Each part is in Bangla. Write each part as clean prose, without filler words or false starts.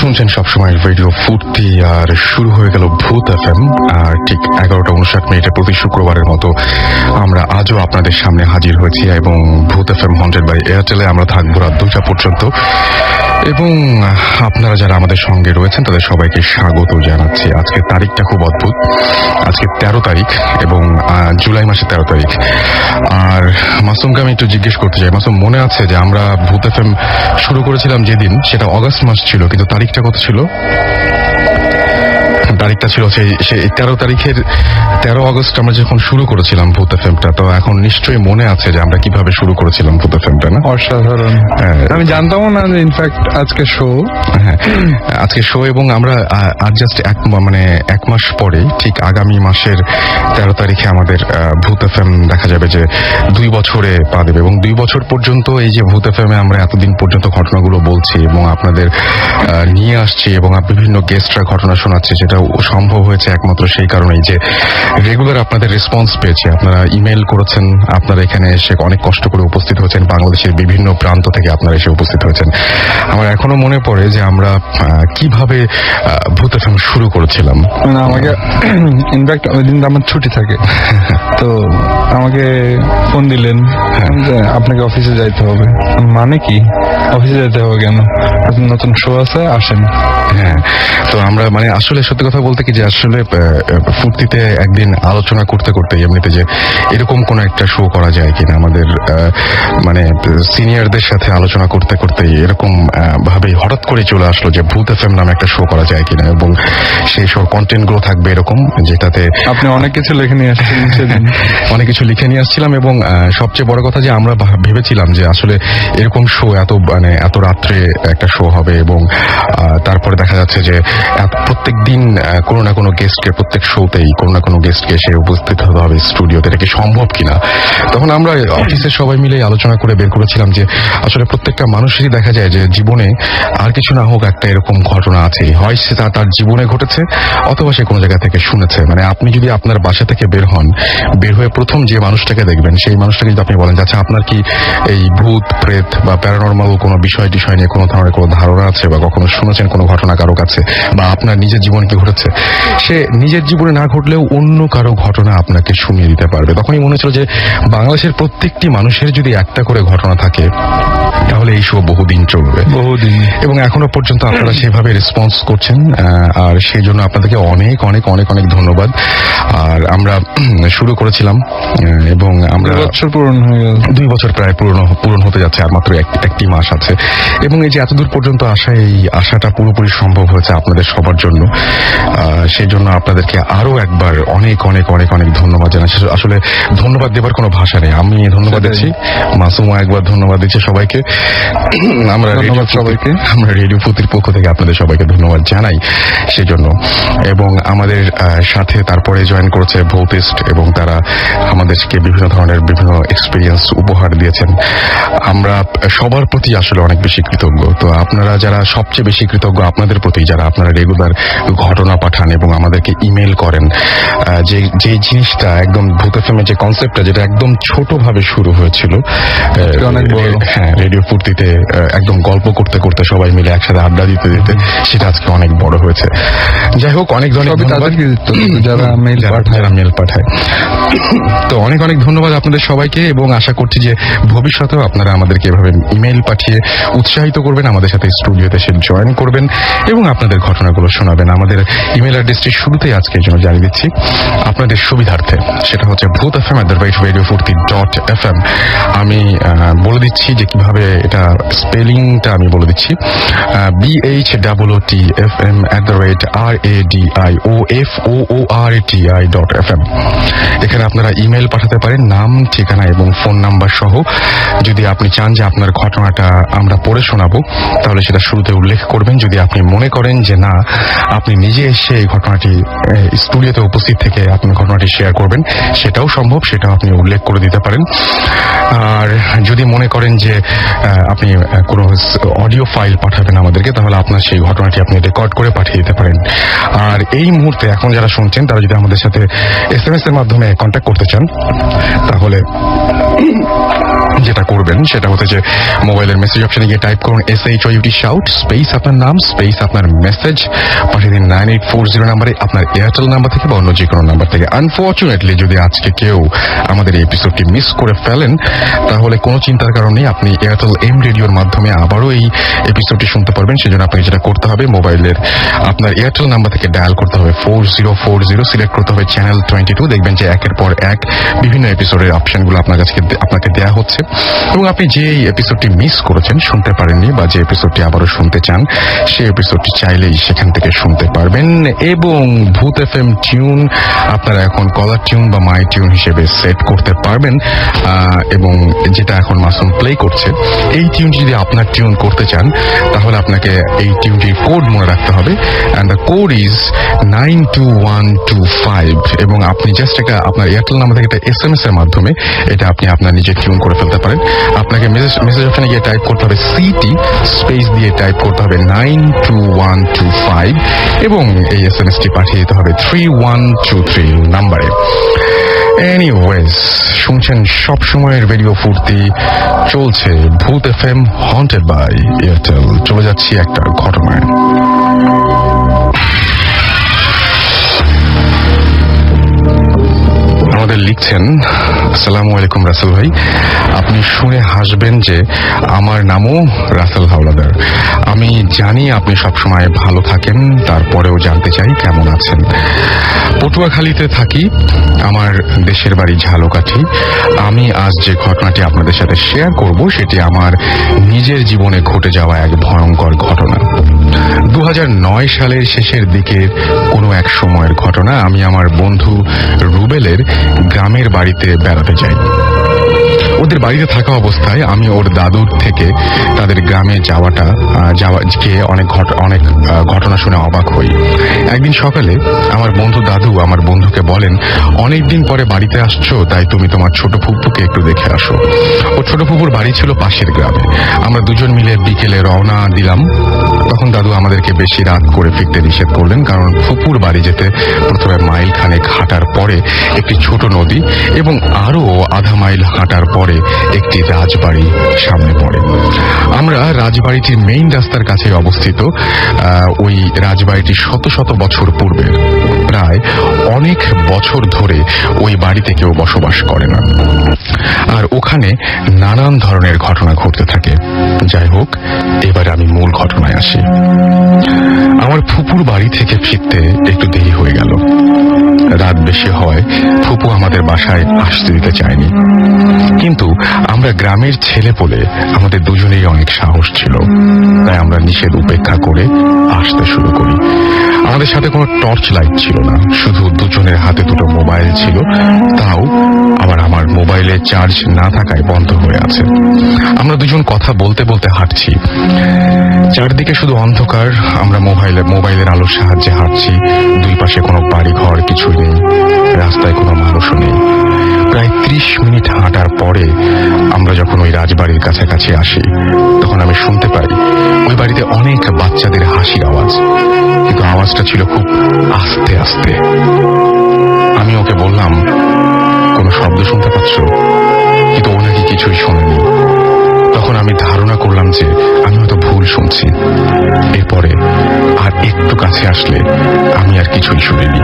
শুনছেন সবসময় রেডিও ফুর্তি, আর শুরু হয়ে গেল ভূত এফএম। আর ঠিক 11:59 প্রতি শুক্রবারের মতো আমরা আজও আপনাদের সামনে হাজির হয়েছি এবং ভূত এফএম 100 এয়ারটেলে আমরা থাকবো রাত 2টা পর্যন্ত। এবং আপনারা যারা আমাদের সঙ্গে রয়েছেন তাদের সবাইকে স্বাগত জানাচ্ছি। আজকের তারিখটা খুব অদ্ভুত, আজকে 13 তারিখ এবং জুলাই মাসের 13 তারিখ। আর মাসুমকে আমি একটু জিজ্ঞেস করতে চাই, মাসুম মনে আছে যে আমরা ভূত এফএম শুরু করেছিলাম যেদিন, সেটা অগস্ট মাস ছিল, কিন্তু তারিখটা কত ছিল? তারিখটা ছিল সেই 13 তারিখের 13 আগস্ট আমরা যখন শুরু করেছিলাম ভূত এফএমটা। তো এখন নিশ্চয়ই মনে আছে যে আমরা কিভাবে শুরু করেছিলাম ভূত এফএমটা, না? অসাধারণ। আমি জানতামও না যে ইনফ্যাক্ট আজকে শো। হ্যাঁ, আজকে শো। এবং আমরা আজ জাস্ট এক মাস পরে, ঠিক আগামী মাসের 13 তারিখে আমাদের ভূত এফএম দেখা যাবে যে 2 বছরে পা দেবে। এবং 2 বছর পর্যন্ত এই যে ভূত এফএমে আমরা এতদিন পর্যন্ত ঘটনাগুলো বলছি এবং আপনাদের নিয়ে আসছি এবং বিভিন্ন গেস্টরা ঘটনা শোনাচ্ছে, সেটা সম্ভব হয়েছে একমাত্র সেই কারণেই যে রেগুলার আপনাদের রেসপন্স পেয়েছি। আপনারা ইমেল করেছেন, আপনারা এখানে এসে অনেক কষ্ট করে উপস্থিত হয়েছেন, বাংলাদেশের বিভিন্ন প্রান্ত থেকে আপনারা এসে উপস্থিত হয়েছেন। আমার এখনো মনে পড়ে যে আমরা কিভাবে ভূত এফএম শুরু করেছিলাম। আমাকে ইনফ্যাক্ট ওই দিন আমার ছুটি থাকে, তো আমাকে ফোন দিলেন যে আপনাকে অফিসে যাইতে হবে। মানে কি অফিসে যেতে হবে কেন? নতুন শো আছে, আসেন। হ্যাঁ, তো আমরা আসলে সত্যি কথা বলতে কি যে আসলে ফুর্তিতে একদিন আলোচনা করতে করতে এমনিতে যে এরকম কোন একটা শো করা যায় কিনা, আমাদের সিনিয়রদের সাথে আলোচনা করতে করতে এরকম ভাবে হঠাৎ করে চলে আসলো যে ভূত এফএম নামে একটা শো করা যায় কিনা, এবং সেই শোর কন্টেন্ট গুলো থাকবে এরকম, যেটাতে আপনি অনেক কিছু লিখে নিয়ে আসছিলেন। অনেক কিছু লিখে নিয়ে আসছিলাম এবং সবচেয়ে বড় কথা যে আমরা ভেবেছিলাম যে আসলে এরকম শো এত রাত্রে একটা শো হবে, এবং তারপরে দেখা যাচ্ছে যে প্রত্যেক দিন কোনো না কোনো গেস্টকে, প্রত্যেক শোতেই কোনো না কোনো গেস্টকে এসে উপস্থিত হতে হবে স্টুডিওতে। এটা কি সম্ভব কিনা? তখন আমরা অফিসের সবাই মিলে আলোচনা করে বের করেছিলাম যে আসলে প্রত্যেকটা মানুষেরই দেখা যায় যে জীবনে আর কিছু না হোক একটা এরকম ঘটনা আছে, হয় সেটা তার জীবনে ঘটেছে অথবা সে কোনো জায়গা থেকে শুনেছে। আপনি যদি আপনার বাসা থেকে বের হন, বের হয়ে প্রথম যে মানুষটাকে দেখবেন, সেই মানুষটাকে যদি আপনি বলেন আচ্ছা আপনার কি এই ভূত প্রেত বা প্যারানর্মাল কোনো বিষয় নিয়ে কোনো ধরনের কোনো ধারণা আছে বা কখনো শুনেছেন কোনো ঘটনা কারো কাছে, বা আপনার নিজের জীবনে কি ঘটেছে, সে নিজের জীবনে না ঘটলেও অন্য কারো ঘটনা আপনাকে শুনিয়ে দিতে পারবে। তখনই মনে হচ্ছিল যে বাংলাদেশের প্রত্যেকটি মানুষের যদি একটা করে ঘটনা থাকে তাহলে এই শো বহুদিন চলবে, বহুদিন। এবং এখনো পর্যন্ত আপনারা সেভাবে রেসপন্স করছেন, আর সেই জন্য আপনাদেরকে অনেক অনেক অনেক অনেক ধন্যবাদ। আর আমরা শুরু করেছিলাম এবং আমরা 2 বছর পূরণ হয়ে গেল। 2 বছর প্রায় পূরণ হতে যাচ্ছে, আর মাত্র একটি মাস আছে। এবং এই যে এতদূর পর্যন্ত আসা, এই আশাটা পুরোপুরি সম্ভব হয়েছে আপনাদের সবার জন্য। সেই জন্য আপনাদেরকে আরো একবার অনেক অনেক অনেক অনেক ধন্যবাদ জানাচ্ছি। আসলে ধন্যবাদ দেবার কোনো ভাষা নেই, আমি ধন্যবাদ দিচ্ছি, মাসুমা একবার ধন্যবাদ দিচ্ছে সবাইকে। আমরা রেডিও ফুর্তির পক্ষ থেকে আপনাদের সবাইকে ধন্যবাদ জানাই সেই জন্য। এবং আমাদের সাথে তারপরে জয়েন করেছে ভৌতিস্ট, এবং তারা আমাদেরকে বিভিন্ন ধরনের বিভিন্ন এক্সপিরিয়েন্স উপহার দিয়েছেন। আমরা সবার প্রতি আসলে অনেক বেশি কৃতজ্ঞ। তো আপনারা যারা সবচেয়ে বেশি কৃতজ্ঞ আপনাদের প্রতি, যারা আপনারা রেগুলার ঘটনা পাঠান এবং আমাদেরকে ইমেল করেন। যে জিনিসটা একদম ভূত এফএমের যে কনসেপ্টটা, যেটা একদম ছোট ভাবে শুরু হয়েছিল, হ্যাঁ, রেডিও ফুর্তিতে একদম গল্প করতে করতে সবাই মিলে একসাথে আড্ডা দিতে দিতে সেটা আজকে অনেক বড় হয়েছে। যাই হোক, অনেক ধন্যবাদ যারা মেল পাঠায়। তো অনেক অনেক ধন্যবাদ আপনাদের সবাইকে, এবং আশা করছি যে ভবিষ্যতেও আপনারা আমাদেরকে এভাবে ইমেল পাঠিয়ে উৎসাহিত করবেন, আমাদের সাথে স্টুডিওতে এসে জয়েন করবেন এবং আপনাদের ঘটনাগুলো শোনাবেন। আমাদের ইমেল অ্যাড্রেসটি শুরুতেই আজকের জন্য জানিয়ে দিচ্ছি আপনাদের সুবিধার্থে, সেটা হচ্ছে bhutfm@radiofurti.fm। আমি বলে দিচ্ছি যে কিভাবে এটা স্পেলিংটা আমি বলে দিচ্ছি, BHOOTFM@RADIOFOORTI www.radiofury.fm। এখানে আপনারা ইমেল পাঠাতে পারেন নাম, ঠিকানা এবং ফোন নাম্বার সহ। যদি আপনি চান যে আপনার ঘটনাটা আমরা পড়ে শোনাবো, তাহলে সেটা শুরুতে উল্লেখ করবেন। যদি আপনি মনে করেন যে না, আপনি নিজে এসে এই ঘটনাটি স্টুডিওতে উপস্থিত থেকে আপনার ঘটনাটি শেয়ার করবেন, সেটাও সম্ভব, সেটাও আপনি উল্লেখ করে দিতে পারেন। আর যদি মনে করেন যে আপনি কোনো অডিও ফাইল পাঠাবেন আমাদেরকে, তাহলে আপনার সেই ঘটনাটি আপনি রেকর্ড করে পাঠিয়ে দিতে পারেন। আর এই মুহূর্তে এখন যারা শুনছেন, তারা যদি আমাদের সাথে SMS এর মাধ্যমে কন্ট্যাক্ট করতে চান, তাহলে যেটা করবেন সেটা হচ্ছে যে মোবাইলের মেসেজ অপশনে গিয়ে টাইপ করুন SHOUT শাউট স্পেস আপনার নাম স্পেস আপনার মেসেজ, পাঠিয়ে দিন 9840 নাম্বারে, আপনার এয়ারটেল নাম্বার থেকে বা অন্য যে কোনো নাম্বার থেকে। আনফরচুনেটলি যদি আজকে কেউ আমাদের এই এপিসোডটি মিস করে ফেলেন, তাহলে কোনো চিন্তার কারণ নেই, আপনি এয়ারটেল এম রেডিওর মাধ্যমে আবারও এই এপিসোডটি শুনতে পারবেন। সেজন্য আপনাকে যেটা করতে হবে, মোবাইলের আপনার এয়ারটেল নাম্বার থেকে ডায়াল করতে হবে 4040, সিলেক্ট করতে হবে চ্যানেল 22। দেখবেন যে একের পর এক বিভিন্ন এপিসোডের অপশনগুলো আপনাকে দেয়া হচ্ছে, এবং আপনি যে এপিসোডটি মিস করেছেন, শুনতে পারেননি, বা যে এপিসোডটি আবারও শুনতে চান, সেই এপিসোডটি চাইলেই সেখান থেকে শুনতে পারবেন। এবং ভূত FM টিউন আপনারা এখন কলার টিউন বা মাই টিউন হিসেবে সেট করতে পারবেন, এবং যেটা এখন মাসুম প্লে করছে, এই টিউনটি যদি আপনার টিউন করতে চান, তাহলে আপনাকে এই টিউনটির কোড মনে রাখতে হবে, অ্যান্ড দ্য কোড ইজ 92125। এবং আপনি জাস্ট একটা আপনার এয়ারটেল নাম্বার থেকে একটা SMS এর মাধ্যমে এটা আপনি আপনার নিজে টিউন করে ফেলতে পারেন। আপনাকে মেসেজ অপশনে গিয়ে টাইপ করতে হবে CT স্পেস দিয়ে টাইপ করতে হবে 92125, এবং এই SMSটি পাঠিয়ে দিতে হবে 3123 নাম্বারে। এনিওয়েজ, শুনছেন সব সময়ের রেডিও ফুর্তি, চলছে ভূত FM হন্টেড বাই এয়ারটেল। চলে যাচ্ছি একটা ঘটনায়। আমাদের লিখছেন, আসসালামু আলাইকুম রাসেল ভাই, আপনি শুনে হাসবেন যে আমার নামও রাসেল হাওলাদার। আমি জানি আপনি সবসময় ভালো থাকেন, তারপরেও জানতে চাই কেমন আছেন। পটুয়াখালীতে থাকি, আমার দেশের বাড়ি ঝালকাঠি। আমি আজ যে ঘটনাটি আপনাদের সাথে শেয়ার করব, সেটি আমার নিজের জীবনে ঘটে যাওয়া এক ভয়ঙ্কর ঘটনা। 2009 সালের শেষের দিকের কোনো এক সময়ের ঘটনা। আমি আমার বন্ধু রুবেলের গ্রামের বাড়িতে বেড়াতে যাই। ওদের বাড়িতে থাকা অবস্থায় আমি ওর দাদুর থেকে তাদের গ্রামে যাওয়াকে অনেক ঘটনা শুনে অবাক হই। একদিন সকালে আমার দাদু আমার বন্ধুকে বলেন, অনেকদিন পরে বাড়িতে আসছো, তাই তুমি তোমার ছোট ফুপুকে একটু দেখে আসো। ওর ছোট ফুপুর বাড়ি ছিল পাশের গ্রামে। আমরা দুজন মিলে বিকেলে রওনা দিলাম। তখন দাদু আমাদেরকে বেশি রাত করে ফিরতে নিষেধ করলেন, কারণ ফুপুর বাড়ি যেতে প্রথমে মাইল খানেক হাঁটার পরে একটি ছোট নদী, এবং আরো আধা মাইল হাঁটার পরে একটি রাজবাড়ি সামনে পড়ে। আমরা রাজবাড়িটির মেইন রাস্তার কাছে অবস্থিত। ওই রাজবাড়িটি শত শত বছর পূর্বে, প্রায় অনেক বছর ধরে ওই বাড়িতে কেউ বসবাস করে না, আর ওখানে নানান ধরনের ঘটনা ঘটতে থাকে। যাই হোক, এবার আমি মূল ঘটনায় আসি। আমার ফুপুর বাড়ি থেকে ফিরতে একটু দেরি হয়ে গেল। রাত বেশি হয়, ফুপু আমাদের বাসায় আসতে দিতে চায়নি, কিন্তু আমরা গ্রামের ছেলে বলে আমাদের দুজনেই অনেক সাহস ছিল, তাই আমরা নিষেধ উপেক্ষা করে আসতে শুরু করি। আমাদের সাথে কোনো টর্চ লাইট ছিল না, শুধু দুজনের হাতে দুটো মোবাইল ছিল, তাও আবার আমার মোবাইলে চার্জ না থাকায় বন্ধ হয়ে আছে। আমরা দুজন কথা বলতে বলতে হাঁটছি, চারদিকে শুধু অন্ধকার। আমরা মোবাইলের আলোর সাহায্যে হাঁটছি। দুই পাশে কোনো বাড়ি ঘর কিছুই নেই, রাস্তায় কোনো মানুষও নেই। প্রায় 30 মিনিট হাঁটার পরে আমরা যখন ওই রাজবাড়ির কাছাকাছি আসি, তখন আমি শুনতে পাই ওই বাড়িতে অনেক বাচ্চাদের হাসির আওয়াজ, কিন্তু আওয়াজটা ছিল খুব আস্তে আস্তে। আমি ওকে বললাম, কোনো শব্দ শুনতে পাচ্ছ? কিন্তু ও নাকি কিছুই শোনেনি। তখন আমি ধারণা করলাম যে আমি হয়তো ভুল শুনছি। এরপরে আর একটু কাছে আসলে আমি আর কিছুই শুনিনি।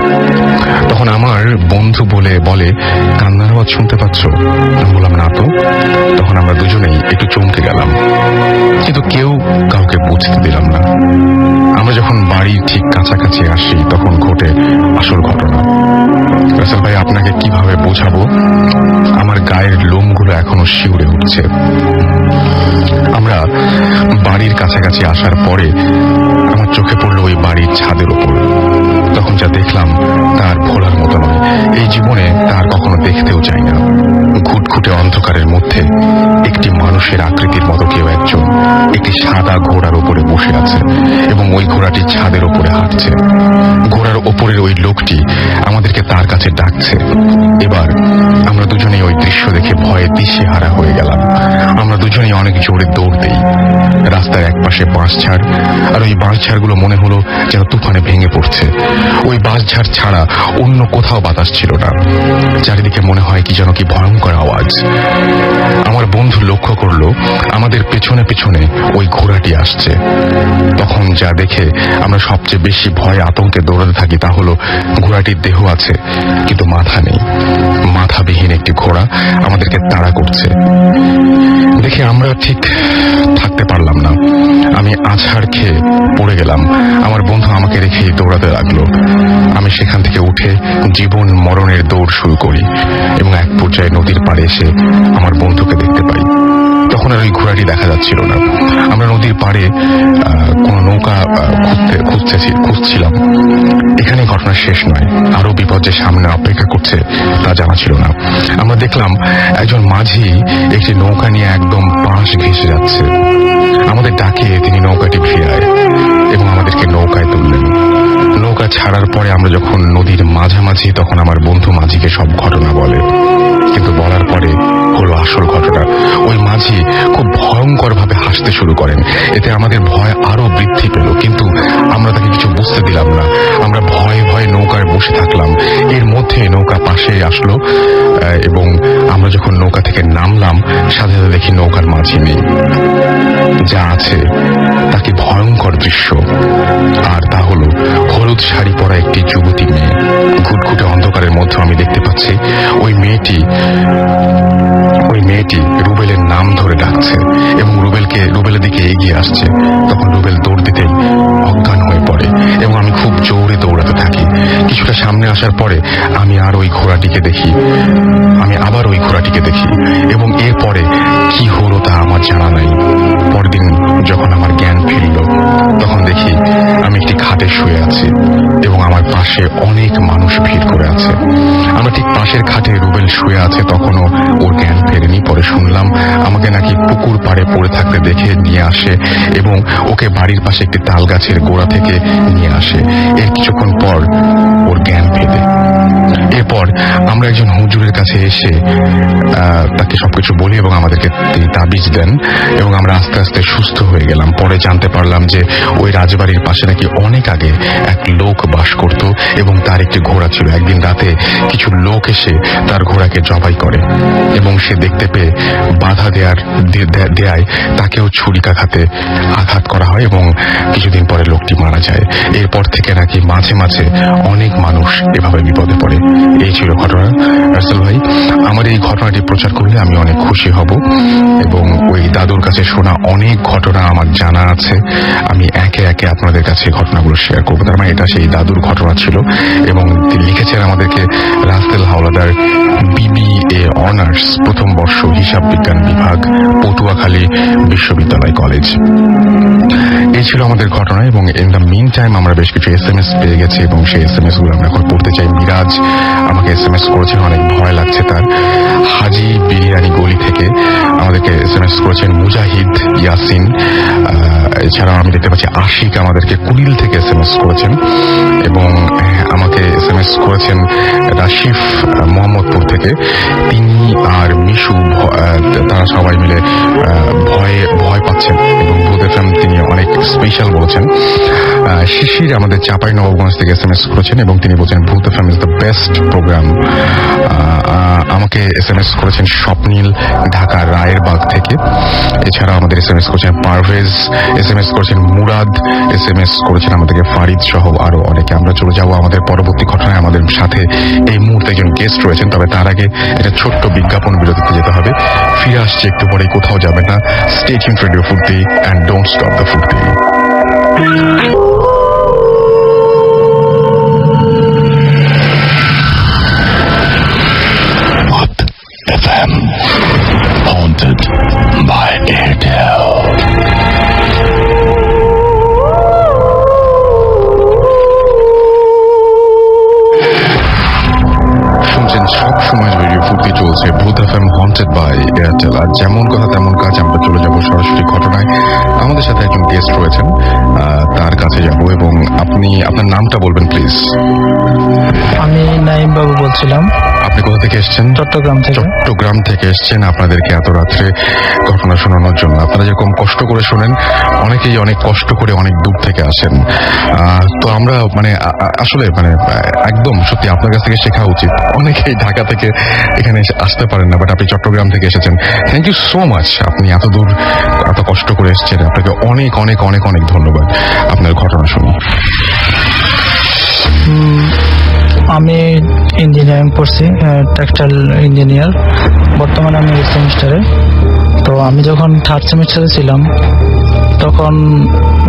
তখন আমার বন্ধু বলে কান্নার আওয়াজ শুনতে পাচ্ছ? আমি বললাম না তো। তখন আমরা দুজনেই একটু চমকে গেলাম, কিন্তু কেউ কাউকে বুঝতে দিলাম না। আমরা যখন বাড়ির ঠিক কাছাকাছি আসি, তখন ঘটে আসল ঘটনা। রাসেল ভাই, আপনাকে কিভাবে বোঝাবো, আমার গায়ের লোমগুলো এখনো শিউরে উঠছে। আমরা বাড়ির কাছাকাছি আসার পরে আমার চোখে পড়লো ওই বাড়ির ছাদের উপর তখন যা দেখলাম তার ভোলার মতো নয়। এই জীবনে তার কখনো দেখতেও চাই না। ঘুটঘুটে অন্ধকারের মধ্যে একটি মানুষের আকৃতির মতো কেউ একজন একটি সাদা ঘোড়ার উপরে বসে আছে এবং ওই ঘোড়াটি ছাদের উপরে হাঁটছে। ঘোড়ার ওপরের ওই লোকটি আমাদেরকে তার কাছে ডাকছে। এবার আমরা দুজনেই ওই দৃশ্য দেখে ভয়ে দিশেহারা হয়ে গেলাম। আমরা দুজনেই অনেক জোরে দৌড় দিই। রাস্তার একপাশে বাঁশঝাড়, আর ওই বাঁশঝাড়গুলো মনে হলো যেন তুফানে ভেঙে পড়ছে। ওই বাঁশঝাড় ছাড়া অন্য কোথাও বাতাস ছিল না। চারিদিকে মনে হয় কি যেন কি ভয়ঙ্কর আওয়াজ। আমার বন্ধু লক্ষ্য করলো আমাদের পেছনে পেছনে ওই ঘোড়াটি আসছে। তখন যা দেখে আমরা সবচেয়ে বেশি ভয় আতঙ্কে দৌড়াতে থাকি তা হলো ঘোড়াটির দেহ আছে কিন্তু মাথা নেই। মাথাবিহীন একটি ঘোড়া আমাদেরকে তাড়া করছে। দেখে আমরা ঠিক থাকতে পারলাম না। আমি আছাড় খেয়ে পড়ে গেলাম। আমার বন্ধু আমাকে রেখেই দৌড়াতে লাগলো। আমি সেখান থেকে উঠে জীবন মরণের দৌড় শুরু করি এবং এক পর্যায়ে নদীর পাড়ে এসে আমার বন্ধুকে দেখতে পাই। তখন আর ওই ঘোড়াটি দেখা যাচ্ছিল না। আমরা নদীর পাড়ে কোন নৌকা খুঁজছিলাম। এখানে ঘটনা শেষ নয়, আরো বিপদ যে সামনে অপেক্ষা করছে তা জানা ছিল না। আমরা দেখলাম একজন মাঝি একটি নৌকা নিয়ে একদম পাশ ঘেঁষে যাচ্ছে। আমাদের ডাকে তিনি নৌকাটি ভিড়ায় এবং আমাদেরকে নৌকায় তুললেন। নৌকা ছাড়ার পরে আমরা যখন নদীর মাঝামাঝি তখন আমার বন্ধু মাঝিকে সব ঘটনা বলে। কিন্তু বলার পরে হলো আসল ঘটনা। ওই মাঝি খুব ভয়ঙ্কর ভাবে হাসতে শুরু করেন। এতে আমাদের ভয় আরো বৃদ্ধি পেল, কিন্তু আমরা তাকে কিছু বুঝতে দিলাম না। আমরা ভয়ে ভয়ে নৌকায় বসে থাকলাম। এর মধ্যে নৌকা পাশে আসলো এবং আমরা যখন নৌকা থেকে নামলাম সাথে সাথে দেখি নৌকার মাঝি নেই। যা আছে তা কি ভয়ঙ্কর দৃশ্য। আর তা হলো হলুদ শাড়ি পরা একটি যুবতী মেয়ে। ঘুটঘুটে অন্ধকারের মধ্যে আমি দেখতে পাচ্ছি ওই মেয়েটি রুবেলের নাম ধরে ডাকছে এবং রুবেলের দিকে এগিয়ে আসছে। তখন রুবেল দৌড় দিতেই অজ্ঞান হয়ে পড়ে এবং আমি খুব জোরে দৌড়াতে থাকি। কিছুটা সামনে আসার পরে আমি আবার ওই ঘোড়াটিকে দেখি এবং এরপরে কি হলো তা আমার জানা নাই। পরের দিন যখন আমার জ্ঞান ফিরল তখন দেখি আমি একটি খাটে শুয়ে আছি এবং আমার পাশে অনেক মানুষ ভিড় করে আছে। আমার ঠিক পাশের খাটে রুবেল শুয়ে আছে। তখনও ওর জ্ঞান ফেরেনি। পরে শুনলাম আমাকে নাকি পুকুর পাড়ে পড়ে থাকতে দেখে নিয়ে আসে এবং ওকে বাড়ির পাশে একটি তাল গাছের গোড়া থেকে নিয়ে আসে। এর কিছুক্ষণ পর ওর জ্ঞান ফেরে। এরপর আমরা একজন হুজুরের কাছে এসে তাকে সবকিছু বলি এবং আমাদেরকে তিনি তাবিজ দেন এবং আমরা আস্তে আস্তে সুস্থ হয়ে গেলাম। পরে জানতে পারলাম যে ওই রাজবাড়ির পাশে নাকি অনেক আগে এক লোক বাস করত এবং তার একটি ঘোড়া ছিল। একদিন রাতে কিছু লোক এসে তার ঘোড়াকে জবাই করে এবং সে দেখতে পেয়ে বাধা দেয়ায় তাকেও ছুরিকাঘাতে আঘাত করা হয় এবং কিছুদিন পরে লোকটি মারা যায়। এরপর থেকে নাকি মাঝে মাঝে অনেক মানুষ এভাবে বিপদে পড়ে। এই ছিল ঘটনা। রাসেল ভাই, আমার এই ঘটনাটি প্রচার করলে আমি অনেক খুশি হব এবং ওই দাদুর কাছে শোনা অনেক ঘটনা আমার জানা আছে। আমি একে একে আপনাদের কাছে ঘটনাগুলো শেয়ার করবো। তার মানে এটা সেই দাদুর ঘটনা ছিল এবং তিনি লিখেছেন আমাদেরকে রাসেল হাওলাদার, BBA অনার্স, প্রথম বর্ষ, হিসাব বিজ্ঞান বিভাগ, পটুয়াখালী বিশ্ববিদ্যালয় কলেজ। এই ছিল আমাদের ঘটনা এবং ইন দ্য মিন টাইম আমরা বেশ কিছু SMS পেয়ে গেছি এবং সেই SMS গুলো আমরা এখন পড়তে চাই। মিরাজ আমাকে SMS করেছেন, অনেক ভয় লাগছে তার। হাজি বিরিয়ানি গলি থেকে আমাদেরকে SMS করেছেন মুজাহিদ ইয়াসিন। এছাড়াও আমি দেখতে পাচ্ছি আশিক আমাদেরকে কুড়িল থেকে SMS করেছেন এবং আমাকে SMS করেছেন রাশিফ মোহাম্মদপুর থেকে। তিনি আর মিশু তারা সবাই মিলে ভয় পাচ্ছেন এবং ভূত FM তিনি অনেক স্পেশাল বলেছেন। শিশির আমাদের চাঁপাইনবাবগঞ্জ থেকে SMS করেছেন এবং তিনি বলছেন ভূত FM is the best program. আমাকে SMS করেছেন স্বপ্নীল ঢাকা রায়েরবাগ থেকে। এছাড়া আমাদের SMS করেছেন পারভেজ, SMS করেছেন মুরাদ, SMS করেছেন আমাদেরকে ফারিদ সহ আরো অনেকে। আমরা চলে যাব আমাদের পরবর্তী ঘটনায়। আমাদের সাথে এই মুহূর্তে একজন গেস্ট রয়েছেন, তবে তার আগে একটা ছোট্ট বিজ্ঞাপন বিরতিতে যেতে হবে। ফিরে আসছে একটু পরে, কোথাও যাবেন না। Stay tuned radio Foorti and don't stop the Foorti. FM haunted by Airtel. Hosted by Airtel. আর যেমন কথা তেমন কাজ, আমরা চলে যাব সরাসরি ঘটনায়। আমাদের সাথে একজন গেস্ট রয়েছেন, তার কাছে যাব এবং আপনি আপনার নামটা বলবেন প্লিজ। আমি নাইম বাবু বলছিলাম, আপনি কোথা থেকে এসেছেন? চট্টগ্রাম থেকে। চট্টগ্রাম থেকে এসেছেন আপনাদেরকে এত রাত্রে ঘটনা শোনানোর জন্য। আপনারা যেরকম কষ্ট করে শোনেন, অনেকেই অনেক কষ্ট করে অনেক দূর থেকে আসেন। তো আমরা মানে আসলে মানে একদম সত্যি আপনার কাছ থেকে শেখা উচিত। অনেকেই ঢাকা থেকে এখানে আসতে পারেন না, বাট আপনি চট্টগ্রাম থেকে এসেছেন। Thank you so much. আপনি এত দূর এত কষ্ট করে এসেছেন, আপনাকে অনেক অনেক অনেক অনেক ধন্যবাদ। আপনার ঘটনা শুনি। আমি ইঞ্জিনিয়ারিং পড়ছি, টেক্সটাইল ইঞ্জিনিয়ার। বর্তমানে আমি 8 সেমিস্টারে। তো আমি যখন 3rd সেমিস্টারে ছিলাম, তখন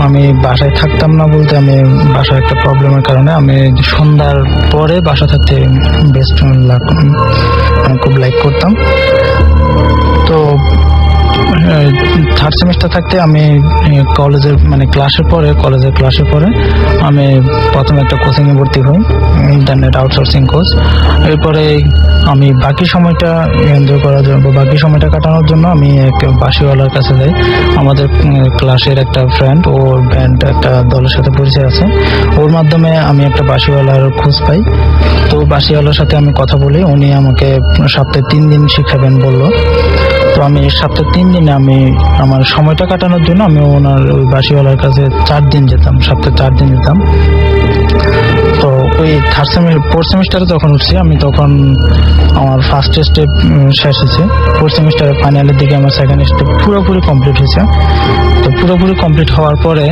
আমি বাসায় থাকতাম না, বলতে আমি বাসায় একটা প্রবলেমের কারণে আমি সন্ধ্যার পরে বাসা থাকতে বেস্ট খুব লাইক করতাম। তো 3rd সেমিস্টার থাকতে আমি কলেজের কলেজের ক্লাসের পরে আমি প্রথমে একটা কোচিংয়ে ভর্তি হই, ইন্টারনেট আউটসোর্সিং কোর্স। এরপরে আমি বাকি সময়টা এনজয় করার জন্য, বাকি সময়টা কাটানোর জন্য আমি এক বাঁশিওয়ালার কাছে যাই। আমাদের ক্লাসের একটা ফ্রেন্ড, ওর ব্যান্ড একটা দলের সাথে পরিচয় আছে, ওর মাধ্যমে আমি একটা বাঁশিওয়ালার খোঁজ পাই। তো বাঁশিওয়ালার সাথে আমি কথা বলি, উনি আমাকে সপ্তাহে 3 দিন শিখাবেন বললো। তো আমি সপ্তাহে 3 দিনে আমি আমার সময়টা কাটানোর জন্য আমি ওনার ওই বাঁশিওয়ালার কাছে 4 দিন যেতাম, সপ্তাহে 4 দিন যেতাম। তো ওই 4th সেমিস্টারে যখন উঠছি আমি, তখন আমার ফার্স্ট স্টেপ শেষ হয়েছে। 4th সেমিস্টারের ফাইনালের দিকে আমার সেকেন্ড স্টেপ পুরোপুরি কমপ্লিট হয়েছে। তো পুরোপুরি কমপ্লিট হওয়ার পরে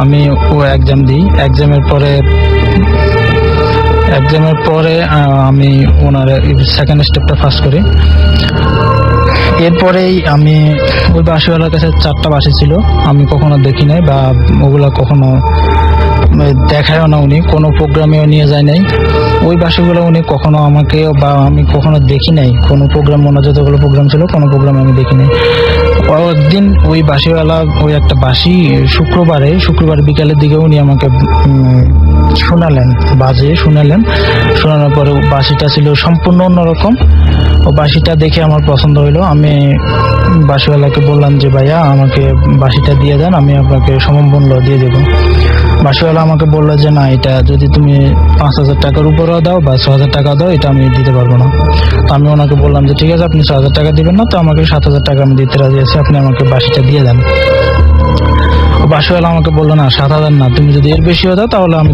আমি ও এক্সাম দিই। এক্সামের পরে আমি ওনার সেকেন্ড স্টেপটা পাস করি। এরপরেই আমি ওই বাঁশিওয়ালার কাছে 4টা বাঁশি ছিল, আমি কখনো দেখি নাই বা ওগুলা কখনো দেখায়ও না, উনি কোনো প্রোগ্রামেও নিয়ে যায় নাই। ওই বাঁশিগুলো উনি কখনো আমাকে বা আমি কখনো দেখি নাই কোনো প্রোগ্রাম। ওনার যতগুলো প্রোগ্রাম ছিল কোনো প্রোগ্রাম আমি দেখি নাই। একদিন ওই বাঁশিওয়ালা ওই একটা বাঁশি শুক্রবার বিকালের দিকে উনি আমাকে শোনালেন। শোনানোর পরে বাঁশিটা ছিল সম্পূর্ণ অন্যরকম। ও বাঁশিটা দেখে আমার পছন্দ হইলো। আমি বাঁশিওয়ালাকে বললাম যে ভাইয়া আমাকে বাঁশিটা দিয়ে দেন, আমি আপনাকে সমমূল্য দিয়ে দেবো। বাঁশিওয়ালা আমাকে বললো যে না, এটা যদি তুমি 5,000 টাকার উপরেও দাও বা 6,000 টাকা দাও, এটা আমি দিতে পারবো না। তো আমি ওনাকে বললাম যে ঠিক আছে, আপনি 6,000 টাকা দিবেন না, তো আমাকে 7,000 টাকা আমি দিতে রাজি আছি, আপনি আমাকে বাঁশিটা দিয়ে দেন। বাঁশিওয়ালা আমাকে বললো না, 7,000 না, তুমি যদি এর বেশিও দাও তাহলে আমি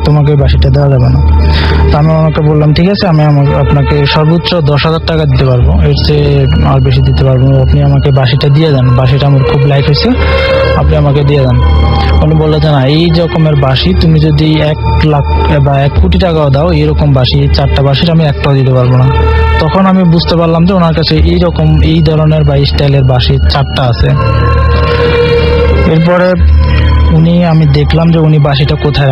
তোমাকে বাঁশিটা দেওয়া যাবে না। তো আমি ওনাকে বললাম ঠিক আছে, আমি আপনাকে সর্বোচ্চ 10,000 টাকা দিতে পারবো, এর চেয়ে আর বেশি দিতে পারবো না। আপনি আমাকে বাঁশিটা দিয়ে দেন, বাঁশিটা আমার খুব লাইক হয়েছে, আপনি আমাকে দিয়ে দেন। উনি বললো যে না, এই রকমের বাঁশি তুমি যদি 1 লাখ বা 1 কোটি টাকাও দাও, এরকম বাঁশি 4টা বাঁশির আমি একটাও দিতে পারবো না। তখন আমি বুঝতে পারলাম যে ওনার কাছে এই ধরনের বা স্টাইলের বাঁশি 4টা আছে। এরপরে আমি দেখলাম যে উনি বাঁশিটা কোথায়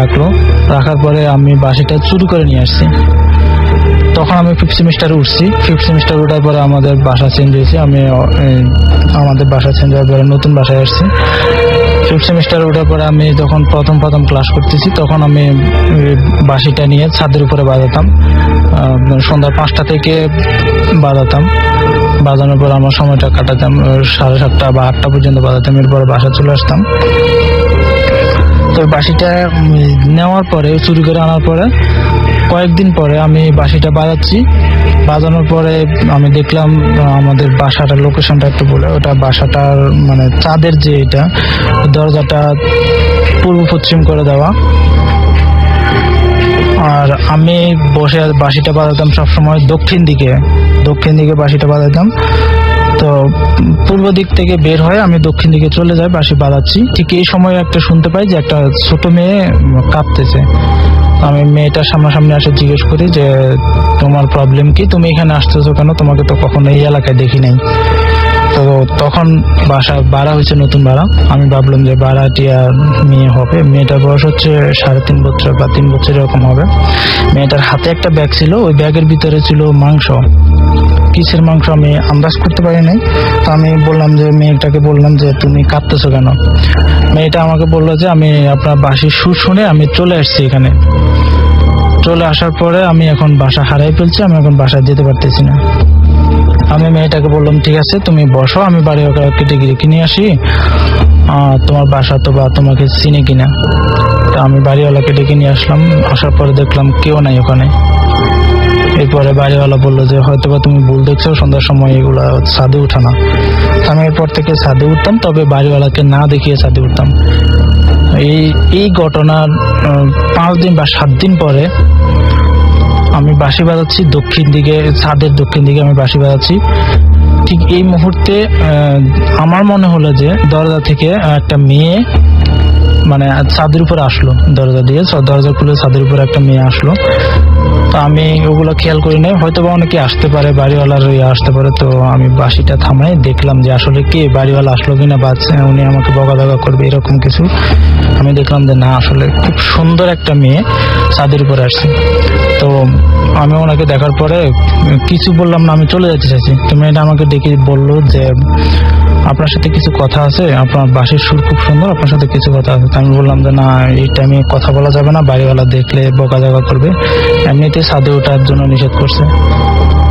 রাখার পরে আমি বাঁশিটা চুরি করে নিয়ে আসছি। তখন আমি 5th সেমিস্টারে উঠছি। 5th সেমিস্টার ওঠার পরে আমাদের বাসা চেঞ্জ হয়েছে। আমাদের বাসা চেঞ্জ হওয়ার পরে নতুন বাসায় আসছি। 5th সেমিস্টারে ওঠার পরে আমি যখন প্রথম ক্লাস করতেছি, তখন আমি বাঁশিটা নিয়ে ছাদের উপরে বাজাতাম। সন্ধ্যা 5টা থেকে বাজাতাম। বাজানোর পর আমার সময়টা কাটাতাম 7:30 বা 8টা পর্যন্ত বাজাতাম। এরপরে বাসা চলে আসতাম। তো বাঁশিটা নেওয়ার পরে, চুরি করে আনার পরে কয়েকদিন পরে আমি বাঁশিটা বাজাচ্ছি। বাজানোর পরে আমি দেখলাম আমাদের বাসাটার লোকেশনটা একটু বলে, ওটা বাসাটার মানে চাঁদের যে এটা দরজাটা পূর্ব পশ্চিম করে দেওয়া। আর আমি বসে বাঁশিটা বাজাতাম সবসময় দক্ষিণ দিকে বাঁশিটা বাজাতাম। তো পূর্ব দিক থেকে বের হয়ে আমি দক্ষিণ দিকে চলে যাই, বাঁশি বাজাচ্ছি। ঠিক এই সময় একটা শুনতে পাই যে একটা ছোট মেয়ে কাঁদতেছে। আমি মেয়েটার সামনাসামনি আসে জিজ্ঞেস করি যে তোমার প্রবলেম কি, তুমি এখানে আসতেছো কেন, তোমাকে তো কখনো এই এলাকায় দেখি নাই। তো তখন বাসা ভাড়া হয়েছে, নতুন ভাড়া। আমি ভাবলাম যে ভাড়াটিয়া মেয়ে হবে। মেয়েটার বয়স হচ্ছে 3.5 বছর বা 3 বছর এরকম হবে। মেয়েটার হাতে একটা ব্যাগ ছিল, ওই ব্যাগের ভিতরে ছিল মাংস। কিসের মাংস আমি আন্দাজ করতে পারি নাই। তো আমি মেয়েটাকে বললাম যে তুমি কাঁদতেছো কেন। মেয়েটা আমাকে বললো যে আমি আপনার বাঁশির সুর শুনে আমি চলে আসছি এখানে। চলে আসার পরে আমি এখন বাসা হারাই ফেলছি, আমি এখন বাসায় যেতে পারতেছি না। আমি মেয়েটাকে বললাম ঠিক আছে তুমি বসো, আমি বাড়িওয়ালাকে ডেকে নিয়ে আসি, তোমার বাসা তো বা তোমাকে চিনি কিনা। তা আমি বাড়িওয়ালাকে ডেকে নিয়ে আসলাম, আসার পরে দেখলাম কেউ নাই ওখানে। এরপরে বাড়িওয়ালা বললো যে হয়তোবা তুমি ভুল দেখছো, সন্ধ্যার সময় এগুলা ছাদে উঠা না। আমি এরপর থেকে ছাদে উঠতাম, তবে বাড়িওয়ালাকে না দেখিয়ে ছাদে উঠতাম। এই ঘটনার 5 দিন বা 7 দিন পরে আমি বাঁশি বাজাচ্ছি দক্ষিণ দিকে, ছাদের দক্ষিণ দিকে আমি বাঁশি বাজাচ্ছি। ঠিক এই মুহূর্তে আমার মনে হলো যে দরজা থেকে একটা মেয়ে মানে ছাদের উপরে আসলো, দরজা দিয়ে দরজা খুলে ছাদের উপরে একটা মেয়ে আসলো। তো আমি ওগুলো খেয়াল করি নাই, হয়তো বা অনেকে আসতে পারে, বাড়িওয়ালার আসতে পারে। তো আমি বাঁশিটা থামাই, দেখলাম যে আসলে কে বাড়িওয়ালা আসলো কিনা, বা উনি আমাকে বকাধকা করবে এরকম কিছু। আমি দেখলাম যে না, আসলে খুব সুন্দর একটা মেয়ে ছাদের উপরে আসছে। তো আমি ওনাকে দেখার পরে কিছু বললাম না, আমি চলে যেতে চাইছি। তো মেয়েটা আমাকে ডেকে বললো যে আপনার সাথে কিছু কথা আছে, আপনার বাঁশির সুর খুব সুন্দর, আপনার সাথে কিছু কথা আছে। আমি বললাম যে না, এই টাইমে কথা বলা যাবে না, বাড়িওয়ালা দেখলে বকাঝকা করবে, এমনিতে ছাদে ওঠার জন্য নিষেধ করছে।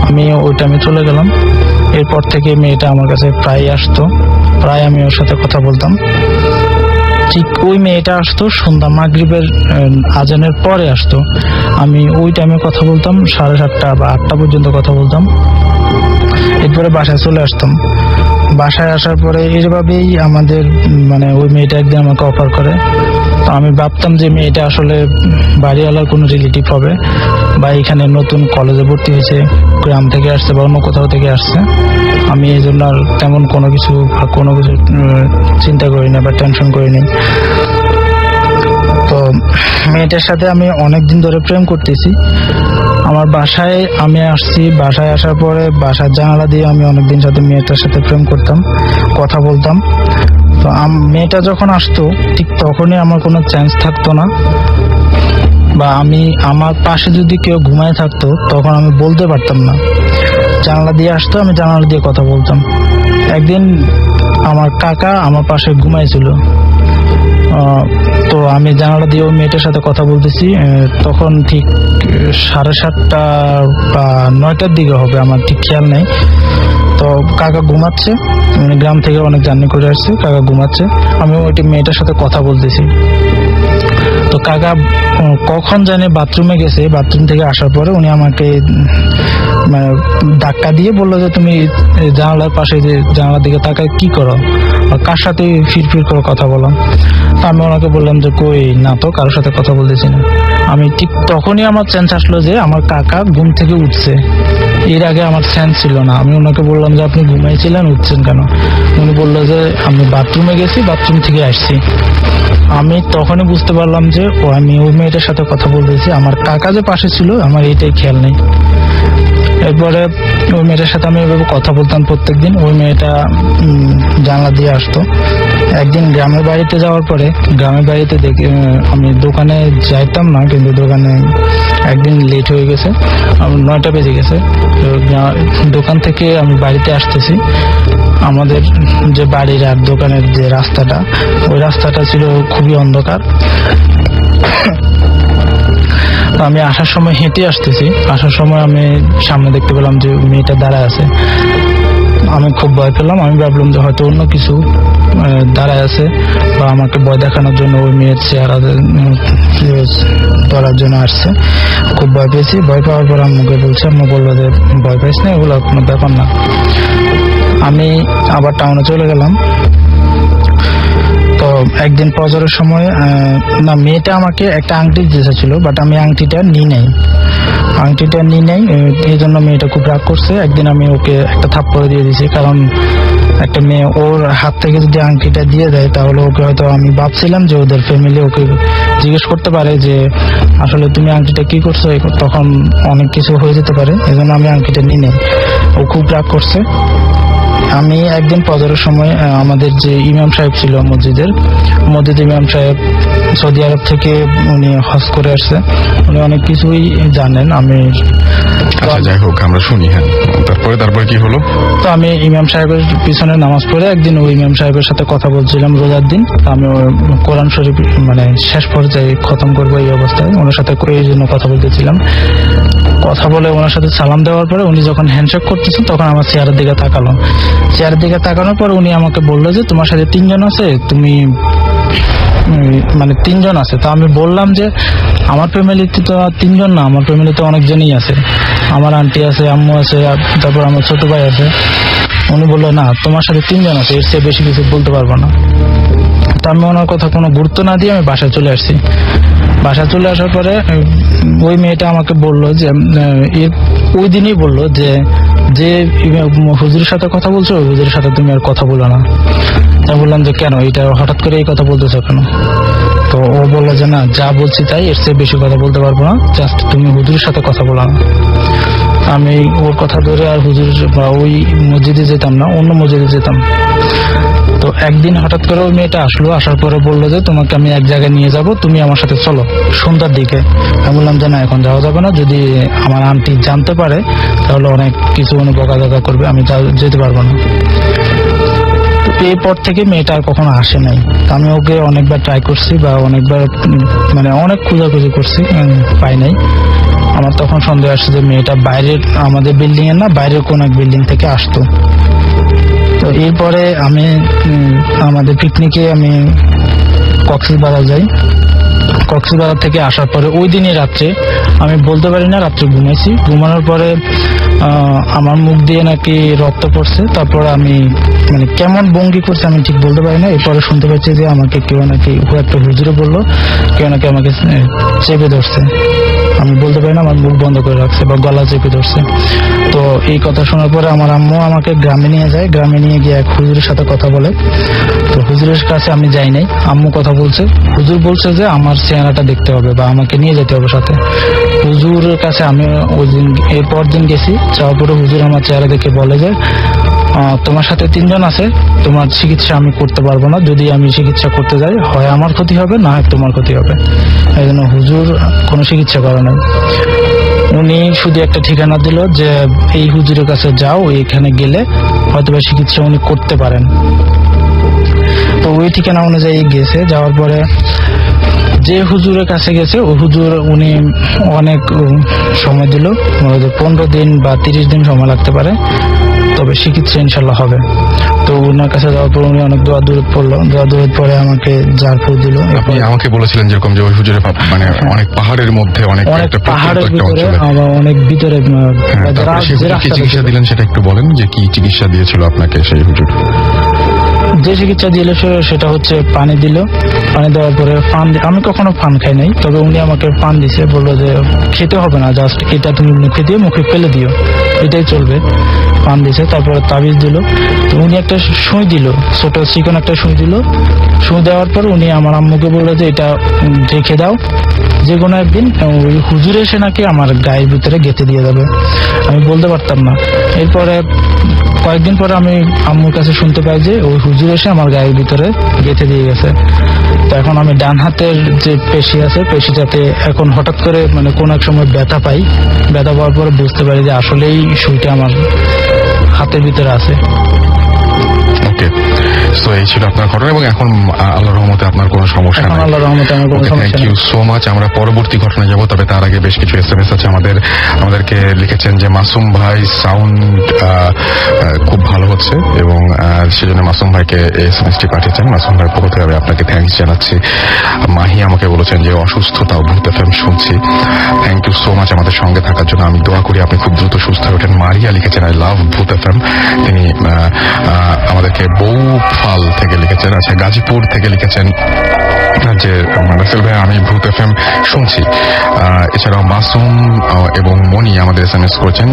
আমি ওই টাইমে চলে গেলাম। এরপর থেকে মেয়েটা আমার কাছে প্রায় আসতো, প্রায় আমি ওর সাথে কথা বলতাম। ঠিক ওই মেয়েটা আসতো সন্ধ্যা মাগরিবের আজানের পরে আসতো। আমি ওই টাইমে কথা বলতাম 7:30 বা 8টা পর্যন্ত কথা বলতাম। এরপরে বাসায় চলে আসতাম। বাসায় আসার পরে এইভাবেই আমাদের মানে ওই মেয়েটা একদিন আমাকে অফার করে। তো আমি ভাবতাম যে মেয়েটা আসলে বাড়িওয়ালার কোনো রিলেটিভ হবে, বা এখানে নতুন কলেজে ভর্তি হয়েছে, গ্রাম থেকে আসছে বা অন্য কোথাও থেকে আসছে। আমি এই জন্য আর তেমন কোনো কিছু চিন্তা করিনি বা টেনশন করিনি। তো মেয়েটার সাথে আমি অনেকদিন ধরে প্রেম করতেছি। আমার বাসায় আমি আসছি, বাসায় আসার পরে বাসার জানালা দিয়ে আমি অনেকদিন সাথে মেয়েটার সাথে প্রেম করতাম, কথা বলতাম। তো মেয়েটা যখন আসতো ঠিক তখনই আমার কোনো চান্স থাকতো না, বা আমার পাশে যদি কেউ ঘুমায় থাকতো তখন আমি বলতে পারতাম না। জানালা দিয়ে আসতো, আমি জানালা দিয়ে কথা বলতাম। একদিন আমার কাকা আমার পাশে ঘুমাইছিল, তো আমি জানালা দিয়ে ওই মেয়েটার সাথে কথা বলতেছি। তখন ঠিক 7:30 বা 9টার দিকে হবে, আমার ঠিক খেয়াল নেই। তো কাকা ঘুমাচ্ছে, মানে গ্রাম থেকে অনেক জার্নি করে আসছে, কাকা ঘুমাচ্ছে, আমি ওই মেয়েটার সাথে কথা বলতেছি। তো কাকা কখন জানে বাথরুমে গেছে, বাথরুম থেকে আসার পরে উনি আমাকে মানে ধাক্কা দিয়ে বললো যে তুমি জানালার পাশে যে জানালার দিকে তাকায় কি করো, কার সাথে ফিরফির করে কথা বলো। আমি ওনাকে বললাম যে কই না তো, কারোর সাথে কথা বলতেছি না। আমি ঠিক তখনই আমার সেন্স আসলো যে আমার কাকা ঘুম থেকে উঠছে। এর আগে আমার সেন্স ছিল না। আমি ওনাকে বললাম যে আপনি ঘুমাইছিলেন, উঠছেন কেন? উনি বললো যে আমি বাথরুমে গেছি, বাথরুম থেকে আসছি। আমি তখনই বুঝতে পারলাম যে আমি ওই মেয়েটার সাথে কথা বলতেছি। আমার কাকা যে পাশে ছিল আমার এইটাই খেয়াল নেই। এরপরে ওই মেয়েটার সাথে আমি এভাবে কথা বলতাম প্রত্যেকদিন। ওই মেয়েটা জানলা দিয়ে আসতো। একদিন গ্রামের বাড়িতে যাওয়ার পরে, গ্রামের বাড়িতে দেখি আমি দোকানে যাইতাম না, কিন্তু দোকানে একদিন লেট হয়ে গেছে, 9টা বেজে গেছে। তো দোকান থেকে আমি বাড়িতে আসতেছি। আমাদের যে বাড়ির আর দোকানের যে রাস্তাটা, ওই রাস্তাটা ছিল খুবই অন্ধকার। আমি আসার সময় হেঁটে আসতেছি, আসার সময় আমি সামনে দেখতে পেলাম যে মেয়েটা দাঁড়ায় আছে। আমি খুব ভয় পেলাম। আমি ভাবলাম যে হয়তো অন্য কিছু দাঁড়ায় আছে, বা আমাকে ভয় দেখানোর জন্য ওই মেয়ের চেহারা ধরার জন্য আসছে। খুব ভয় পেয়েছি। ভয় পাওয়ার পর আম্মুকে বলছি, আম্মু বললো যে ভয় পাইস না, এগুলো কোনো ব্যাপার না। আমি আবার টাউনে চলে গেলাম। তো একদিন ফজরের সময় না, মেয়েটা আমাকে একটা আংটি দিয়েছিল, বাট আমি আংটিটা নিই নাই। এই জন্য মেয়েটা খুব রাগ করছে। একদিন আমি ওকে একটা থাপ্পড় দিয়ে দিয়েছি, কারণ একটা মেয়ে ওর হাত থেকে যদি আংটিটা দিয়ে দেয় তাহলে ওকে হয়তো, আমি ভাবছিলাম যে ওদের ফ্যামিলি ওকে জিজ্ঞেস করতে পারে যে আসলে তুমি আংটিটা কি করছো, তখন অনেক কিছু হয়ে যেতে পারে। এই জন্য আমি আংটিটা নিই নাই। ও খুব রাগ করছে। আমি একদিন ফজরের সময় আমাদের যে ইমাম সাহেব ছিল মসজিদের ইমাম সাহেব সৌদি আরব থেকে উনি হজ করে আসছে, উনি অনেক কিছুই জানেন। আমি আচ্ছা, যাই হোক, আমরা শুনি। হ্যাঁ, তারপরে কি হলো? তো আমি ইমাম সাহেবের পিছনে নামাজ পড়ে একদিন ওই ইমাম সাহেবের সাথে কথা বলছিলাম রোজার দিন। আমি কোরআন শরীফ মানে শেষ পর্যায়ে খতম করবো এই অবস্থায় ওনার সাথে এই জন্য কথা বলতেছিলাম। কথা বলে ওনার সাথে সালাম দেওয়ার পরে উনি যখন হ্যান্ডশেক করতেছেন তখন আমার চেয়ারের দিকে তাকালো। চেয়ারের দিকে তাকানোর পর উনি আমাকে বললো যে তোমার সাথে 3 জন আছে, তুমি মানে 3 জন আছে। তো আমি বললাম যে আমার ফ্যামিলিতে তো 3 জন না, আমার ফ্যামিলিতে অনেকজনই আছে, আমার আন্টি আছে, আম্মু আছে, তারপর আমার ছোট ভাই আছে। উনি বললো না, তোমার সাথে 3 জন আছে, এর চেয়ে বেশি কিছু বলতে পারবো না। তো আমি ওনার কথা কোনো গুরুত্ব না দিয়ে আমি বাসায় চলে আসছি। বাসায় চলে আসার পরে ওই মেয়েটা আমাকে বললো যে ওই দিনই বললো যে হুজুরের সাথে কথা বলছো ওই হুজুরের সাথে তুমি আর কথা বলো না। আমি বললাম যে কেন, এটা হঠাৎ করে এই কথা বলতেছো কেন? তো ও বললো যে না, যা বলছি তাই, এর চেয়ে বেশি কথা বলতে পারবো না, জাস্ট তুমি হুজুরের সাথে কথা বলো না। আমি ওর কথা ধরে আর হুজুর বা ওই মসজিদে যেতাম না, অন্য মসজিদে যেতাম। তো একদিন হঠাৎ করে ওই মেয়েটা আসলো, আসার পরে বললো যে তোমাকে আমি এক জায়গায় নিয়ে যাব, তুমি আমার সাথে চলো সন্ধ্যার দিকে। আমি বললাম যে না, এখন যাওয়া যাবে না, যদি আমার আন্টি জানতে পারে তাহলে অনেক কিছু উনি বকাঝকা করবে, আমি যেতে পারবো না। এরপর থেকে মেয়েটা আর কখনো আসে নাই। আমি ওকে অনেকবার ট্রাই করছি বা অনেকবার মানে অনেক খোঁজাখুঁজি করছি, পাই নাই। আমার তখন সন্দেহ আসছে যে মেয়েটা বাইরের, আমাদের বিল্ডিং এর না, বাইরের কোন এক বিল্ডিং থেকে আসতো। তো এরপরে আমি আমাদের পিকনিকে আমি কক্সবাজার যাই। কক্সবাজার থেকে আসার পরে ওই দিনই রাত্রে, আমি বলতে পারি না, রাত্রে ঘুমাইছি। ঘুমানোর পরে আমার মুখ দিয়ে নাকি রক্ত পড়ছে। তারপর আমি মানে কেমন ভঙ্গি করছে আমি ঠিক বলতে পারি না। এরপরে শুনতে পাচ্ছি যে আমাকে কেউ নাকি একটা হুজুরে বললো কেউ নাকি আমাকে চেপে ধরছে। আমি বলতে পারি না, আমার মুখ বন্ধ করে রাখছে বা গলা চেপে ধরছে। তো এই কথা শোনার পরে আমার আম্মু আমাকে গ্রামে নিয়ে যায়। গ্রামে নিয়ে গিয়ে এক হুজুরের সাথে কথা বলে। তো হুজুরের কাছে আমি যাই নাই, আম্মু কথা বলছে। হুজুর বলছে যে আমার চেহারাটা দেখতে হবে বা আমাকে নিয়ে যেতে হবে সাথে। হুজুরের কাছে আমি ওই দিন এরপর দিন গেছি। যাওয়ার পরে হুজুর আমার চেহারা দেখে বলে যে তোমার সাথে 3 জন আছে, তোমার চিকিৎসা আমি করতে পারবো না, যদি আমি চিকিৎসা করতে যাই হয় আমার ক্ষতি হবে না হয় তোমার ক্ষতি হবে। এই জন্য হুজুর কোনো চিকিৎসা করে নাই। উনি শুধু একটা ঠিকানা দিল যে এই হুজুরের কাছে যাও, এখানে গেলে হয়তো বা চিকিৎসা উনি করতে পারেন। তো ওই ঠিকানা অনুযায়ী গেছে। যাওয়ার পরে যে হুজুরের কাছে গেছে ওই হুজুর উনি অনেক সময় দিল, 15 দিন বা 30 দিন সময় লাগতে পারে, তবে চিকিৎসা ইনশাল্লাহ হবে। তো ওনার কাছে যাওয়ার পর উনি অনেক দোয়া দূরত পড়লো। দোয়া দূরত পরে আমাকে জারপুর দিল। আপনি আমাকে বলেছিলেন যেরকম যে ওই হুজুরের মানে অনেক পাহাড়ের মধ্যে অনেক পাহাড়ের ভিতরে, আবার অনেক ভিতরে কি চিকিৎসা দিলেন সেটা একটু বলেন, যে কি চিকিৎসা দিয়েছিল আপনাকে সেই হুজুর? যে চিকিৎসা দিল সেটা হচ্ছে পানি দিল। পানি দেওয়ার পরে পান, আমি কখনো পান খাই নাই, তবে উনি আমাকে পান দিছে। বললো যে খেতে হবে না, জাস্ট এটা তুমি মুখে দিয়ে মুখে ফেলে দিও, এটাই চলবে। পান দিছে। তারপরে তাবিজ দিল। তো উনি একটা সুই দিল, ছোট চিকন একটা সুই দিল। সুই দেওয়ার পর উনি আমার আম্মুকে বললো যে এটা রেখে দাও, যে কোনো একদিন ওই হুজুর এসে নাকি আমার গায়ের ভিতরে গেঁথে দিয়ে যাবে। আমি বলতে পারতাম না। এরপরে কয়েকদিন পরে আমি আম্মুর কাছে শুনতে পাই যে ওই হুজুর এসে আমার গায়ের ভিতরে গেঁথে দিয়ে গেছে। তো এখন আমি ডান হাতের যে পেশি আছে, পেশিটাতে এখন হঠাৎ করে মানে কোন এক সময় ব্যথা পাই। ব্যথা পাওয়ার পরে বুঝতে পারি যে আসলেই সুইটা আমার হাতের ভিতরে আছে। ওকে, তো এই ছিল আপনার ঘটনা, এবং এখন আল্লাহর রহমতে আপনার কোনো সমস্যা নেই। আল্লাহর রহমতে আমার কোনো সমস্যা নেই। Thank you so much. আমরা পরবর্তী ঘটনায় যাব, তবে তার আগে বেশ কিছু এসএমএস আছে। আমাদেরকে লিখেছেন যে মাসুম ভাই সাউন্ড খুব ভালো হচ্ছে, এবং সেজন্য মাসুম ভাইকে এসএমএসটি পাঠিয়েছেন। মাসুম ভাইয়ের পক্ষ থেকে আমি আপনাকে থ্যাঙ্কস জানাচ্ছি। মাহি আমাকে বলেছেন যে অসুস্থতা ভূত এফএম শুনছি। থ্যাংক ইউ সো মাচ আমাদের সঙ্গে থাকার জন্য। আমি দোয়া করি আপনি খুব দ্রুত সুস্থ হয়ে ওঠেন। মারিয়া লিখেছেন আই লাভ ভূত এফএম। তিনি আমাদেরকে বউফাল থেকে লিখেছেন। আচ্ছা, গাজীপুর থেকে লিখেছেন যে রাসেল ভাই আমি ভূত এফএম শুনছি। এছাড়াও মাসুম এবং মনি আমাদের SMS করেছেন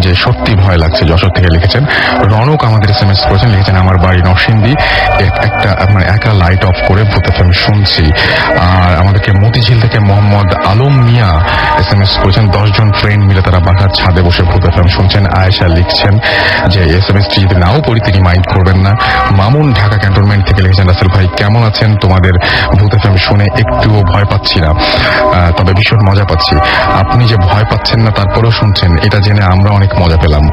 যে সত্যি ভয় লাগছে, যশোর থেকে লিখেছেন। রনক আমাদের SMS করেছেন, লিখেছেন আমার বাড়ি নরসিংদী, একটা মানে একা লাইট অফ করে ভূত এফএম শুনছি। আর আমাদেরকে মতিঝিল থেকে মোহাম্মদ আলম মিয়া SMS করেছেন, 10 জন ফ্রেন্ড মিলে তারা বাসার ছাদে বসে ভূত এফএম শুনছেন। আয়েশা লিখছেন যে SMS-টি যদি নাও পড়ি তিনি মাইন্ড করবেন না। মামুন ঢাকা ক্যান্টনমেন্ট থেকে লিখেছেন, রাসেল ভাই কেমন আছেন? তোমাদের ভূত এফএম শুনে একটুও ভয় পাচ্ছি না, তবে ভীষণ মজা পাচ্ছি। আপনি যে ভয় পাচ্ছেন না তারপরেও শুনছেন, এটা জেনে আমরা অনেক মজা পেলাম।